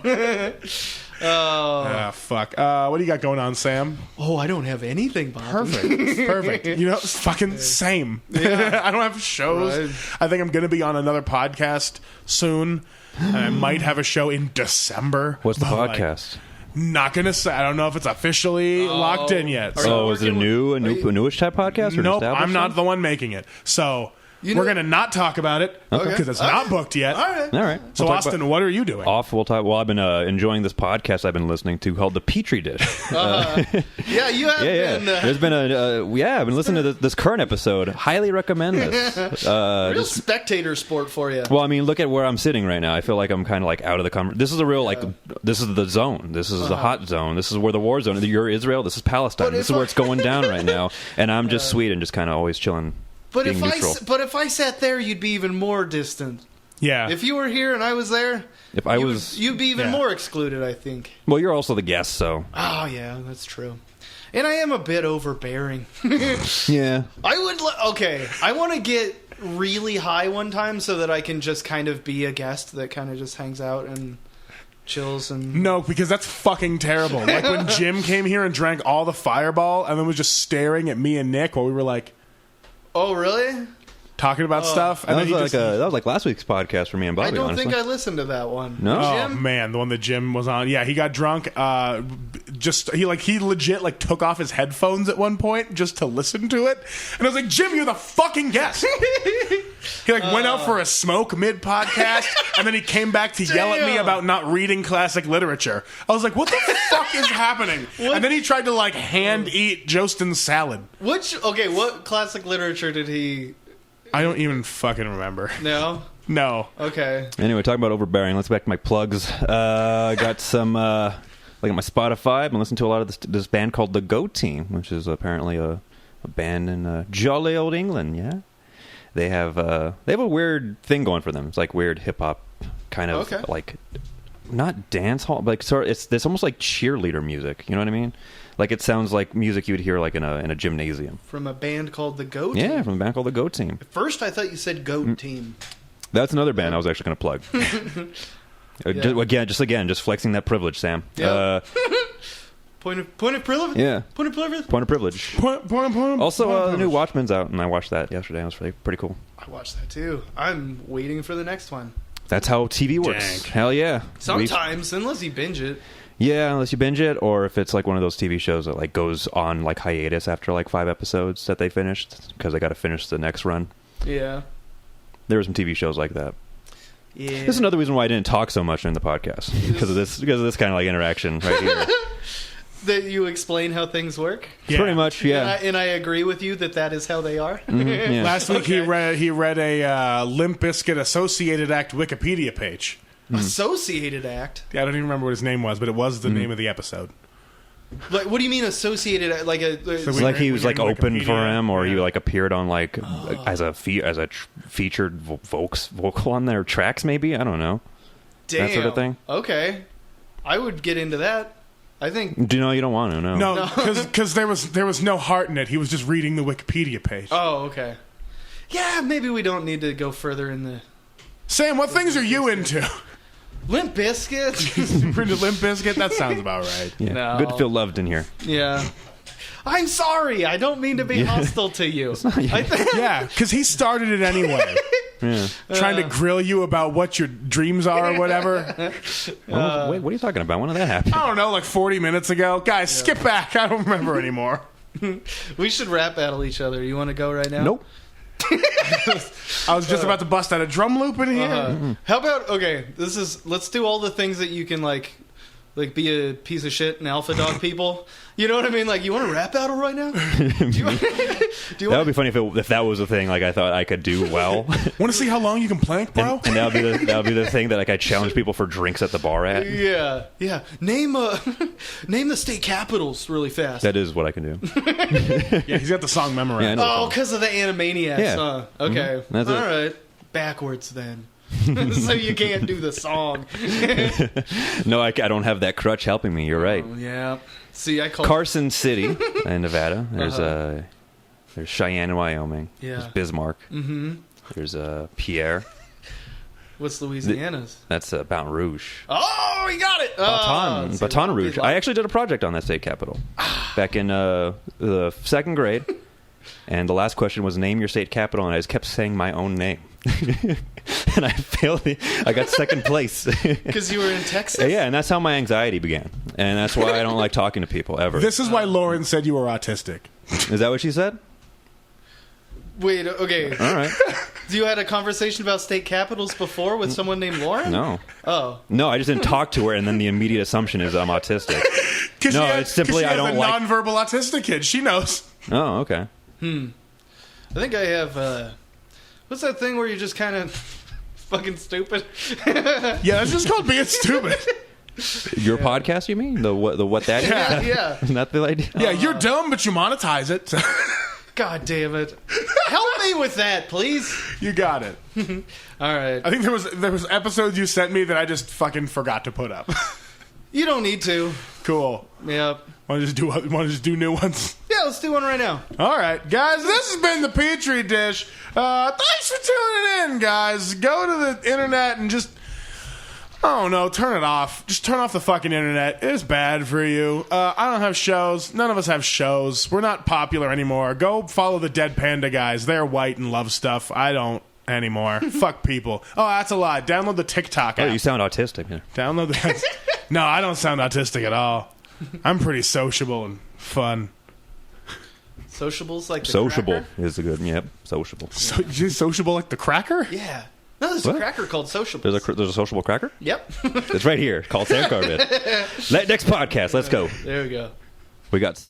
Fuck. What do you got going on, Sam? Oh, I don't have anything, Bob. Perfect. You know, it's fucking same. I don't have shows. Right. I think I'm going to be on another podcast soon. And I might have a show in December. What's the But, like, podcast? not going to say. I don't know if it's officially locked in yet. So is it a newish type podcast? Or Nope, an established I'm not one? the one making it. So You we're know- going to not talk about it because it's not booked yet. All right. All right. So, We'll talk Austin, about- what are you doing? We'll talk. Well, I've been enjoying this podcast I've been listening to called The Petri Dish. Yeah, you have been. There's been I've been listening to this current episode. Highly recommend this. Real spectator sport for you. Well, I mean, look at where I'm sitting right now. I feel like I'm kind of like out of the conversation. This is a real this is the zone. This is the hot zone. This is where the war zone. You're Israel. This is Palestine. But This if is where I- it's going down right now. And I'm just Sweden, just kind of always chilling. But being neutral. if I sat there, you'd be even more distant. Yeah. If you were here and I was there, If I was, you'd be even Yeah. more excluded, I think. well, you're also the guest, so Oh yeah, that's true. And I am a bit overbearing. yeah. I want to get really high one time so that I can just kind of be a guest that kind of just hangs out and chills and No, because that's fucking terrible. Like when Jim came here and drank all the Fireball and then was just staring at me and Nick while we were like Oh, really? talking about stuff. And That then was he just, that was like last week's podcast for me and Bobby. I don't honestly. think I listened to that one. No? oh Jim? man, the one that Jim was on. Yeah, he got drunk. He legit like took off his headphones at one point just to listen to it. And I was like, Jim, you're the fucking guest. He like went out for a smoke mid podcast, and then he came back to yell at me Damn. about not reading classic literature. I was like, what the fuck is happening? And then he tried to like hand eat Jostin's salad. What classic literature did he I don't even fucking remember. know? No. Okay. Anyway, talking about overbearing, let's back to my plugs. I got some, like on my Spotify, I've been listening to a lot of this band called The Go Team, which is apparently a band in jolly old England, yeah? They have a weird thing going for them. It's like weird hip-hop kind of, Okay. like, not dance hall, but like, sort of, it's almost like cheerleader music, you know what I mean? Like, it sounds like music you would hear like in a gymnasium. From a band called the Go Team. Yeah, from a band called The Go Team. First, I thought you said Goat Team. That's another band I was actually going to plug. Just flexing that privilege, Sam. Yeah. Point of privilege. Yeah. Point of privilege. Point of privilege. Point Also, the new Watchmen's out, and I watched that yesterday. It was pretty cool. I watched that too. I'm waiting for the next one. That's how TV works. Dank. Hell yeah. Sometimes, unless you binge it. Yeah, unless you binge it, or if it's like one of those TV shows that like goes on like hiatus after like 5 episodes that they finished because they got to finish the next run. Yeah. There were some TV shows like that. Yeah. This is another reason why I didn't talk so much in the podcast because of this kind of like interaction right here. That you explain how things work. Yeah. Pretty much, yeah. And I agree with you that is how they are. Yeah. Last week Okay. he read a Limp Bizkit Associated Act Wikipedia page. Associated Act. Yeah, I don't even remember what his name was, but it was the name of the episode. Like, what do you mean associated? Like a. So It's we- like he was like Wikipedia, open for him, or he yeah. like appeared on like as a featured vocal on their tracks. Maybe I don't know. damn. that sort of thing. Okay. I would get into that. I think. Do you know you don't want to? No. No, because there was no heart in it. He was just reading the Wikipedia page. Oh, okay. Yeah, maybe we don't need to go further in the. Sam, what things are you into? Limp Bizkit. You're into Limp Bizkit? That sounds about right. Yeah. No. Good to feel loved in here. Yeah. I'm sorry. I don't mean to be hostile to you. I think. Yeah, because he started it anyway. Yeah. Trying to grill you about what your dreams are or whatever. Wait, what are you talking about? When did that happen? I don't know, like 40 minutes ago. Guys, skip back. I don't remember anymore. We should rap battle each other. You want to go right now? Nope. I was just about to bust out a drum loop in here. How about let's do all the things that you can like be a piece of shit and alpha dog people. You know what I mean? Like, you want to rap battle right now? Do you want, That would be funny if that was a thing like I thought I could do well. Want to see how long you can plank, bro? And that would be the thing that like I challenge people for drinks at the bar at. Yeah. Name the state capitals really fast. That is what I can do. Yeah, he's got the song memorized. Yeah, I know. Oh, because of the Animaniacs. Yeah. Huh? Okay. That's All it. right. Backwards then. So you can't do the song. No, I don't have that crutch helping me. You're right. Yeah. See, I call Carson City in Nevada. There's Cheyenne in Wyoming. Yeah. There's Bismarck. Mm-hmm. There's Pierre. What's Louisiana's? That's Baton Rouge. Oh, you got it. Baton Rouge. I actually did a project on that state capital back in the 2nd grade. And the last question was name your state capital, and I just kept saying my own name. And I failed. I got 2nd place. Because you were in Texas? Yeah, and that's how my anxiety began. And that's why I don't like talking to people, ever. This is why Lauren said you were autistic. Is that what she said? Wait, okay. All right. You had a conversation about state capitals before with someone named Lauren? No. Oh. No, I just didn't talk to her, and then the immediate assumption is I'm autistic. No, it's simply I don't like... nonverbal autistic kid. She knows. Oh, okay. I think I have, what's that thing where you're just kind of fucking stupid? Yeah, that's just called being stupid. Your podcast, you mean? The what that is? Yeah. Not the idea? Yeah, you're dumb, but you monetize it. God damn it. Help me with that, please. You got it. All right. I think there was episodes you sent me that I just fucking forgot to put up. You don't need to. Cool. Yep. Want to just do new ones? Yeah, let's do one right now. All right, guys, this has been the Petri Dish. Thanks for tuning in, guys. Go to the internet and just, I don't know, turn it off. Just turn off the fucking internet. It's bad for you. I don't have shows. None of us have shows. We're not popular anymore. Go follow the Dead Panda guys. They're white and love stuff. I don't anymore. Fuck people. Oh, that's a lie. Download the TikTok app. Oh, you sound autistic. Yeah. Download the... No, I don't sound autistic at all. I'm pretty sociable and fun. Sociables like the Sociable cracker? is a good... Yep, sociable. You're sociable like the cracker? Yeah. No, there's a cracker called Sociables. There's a sociable cracker? Yep. It's right here. Called Sam Corbin. Next podcast. Let's go. There we go. We got...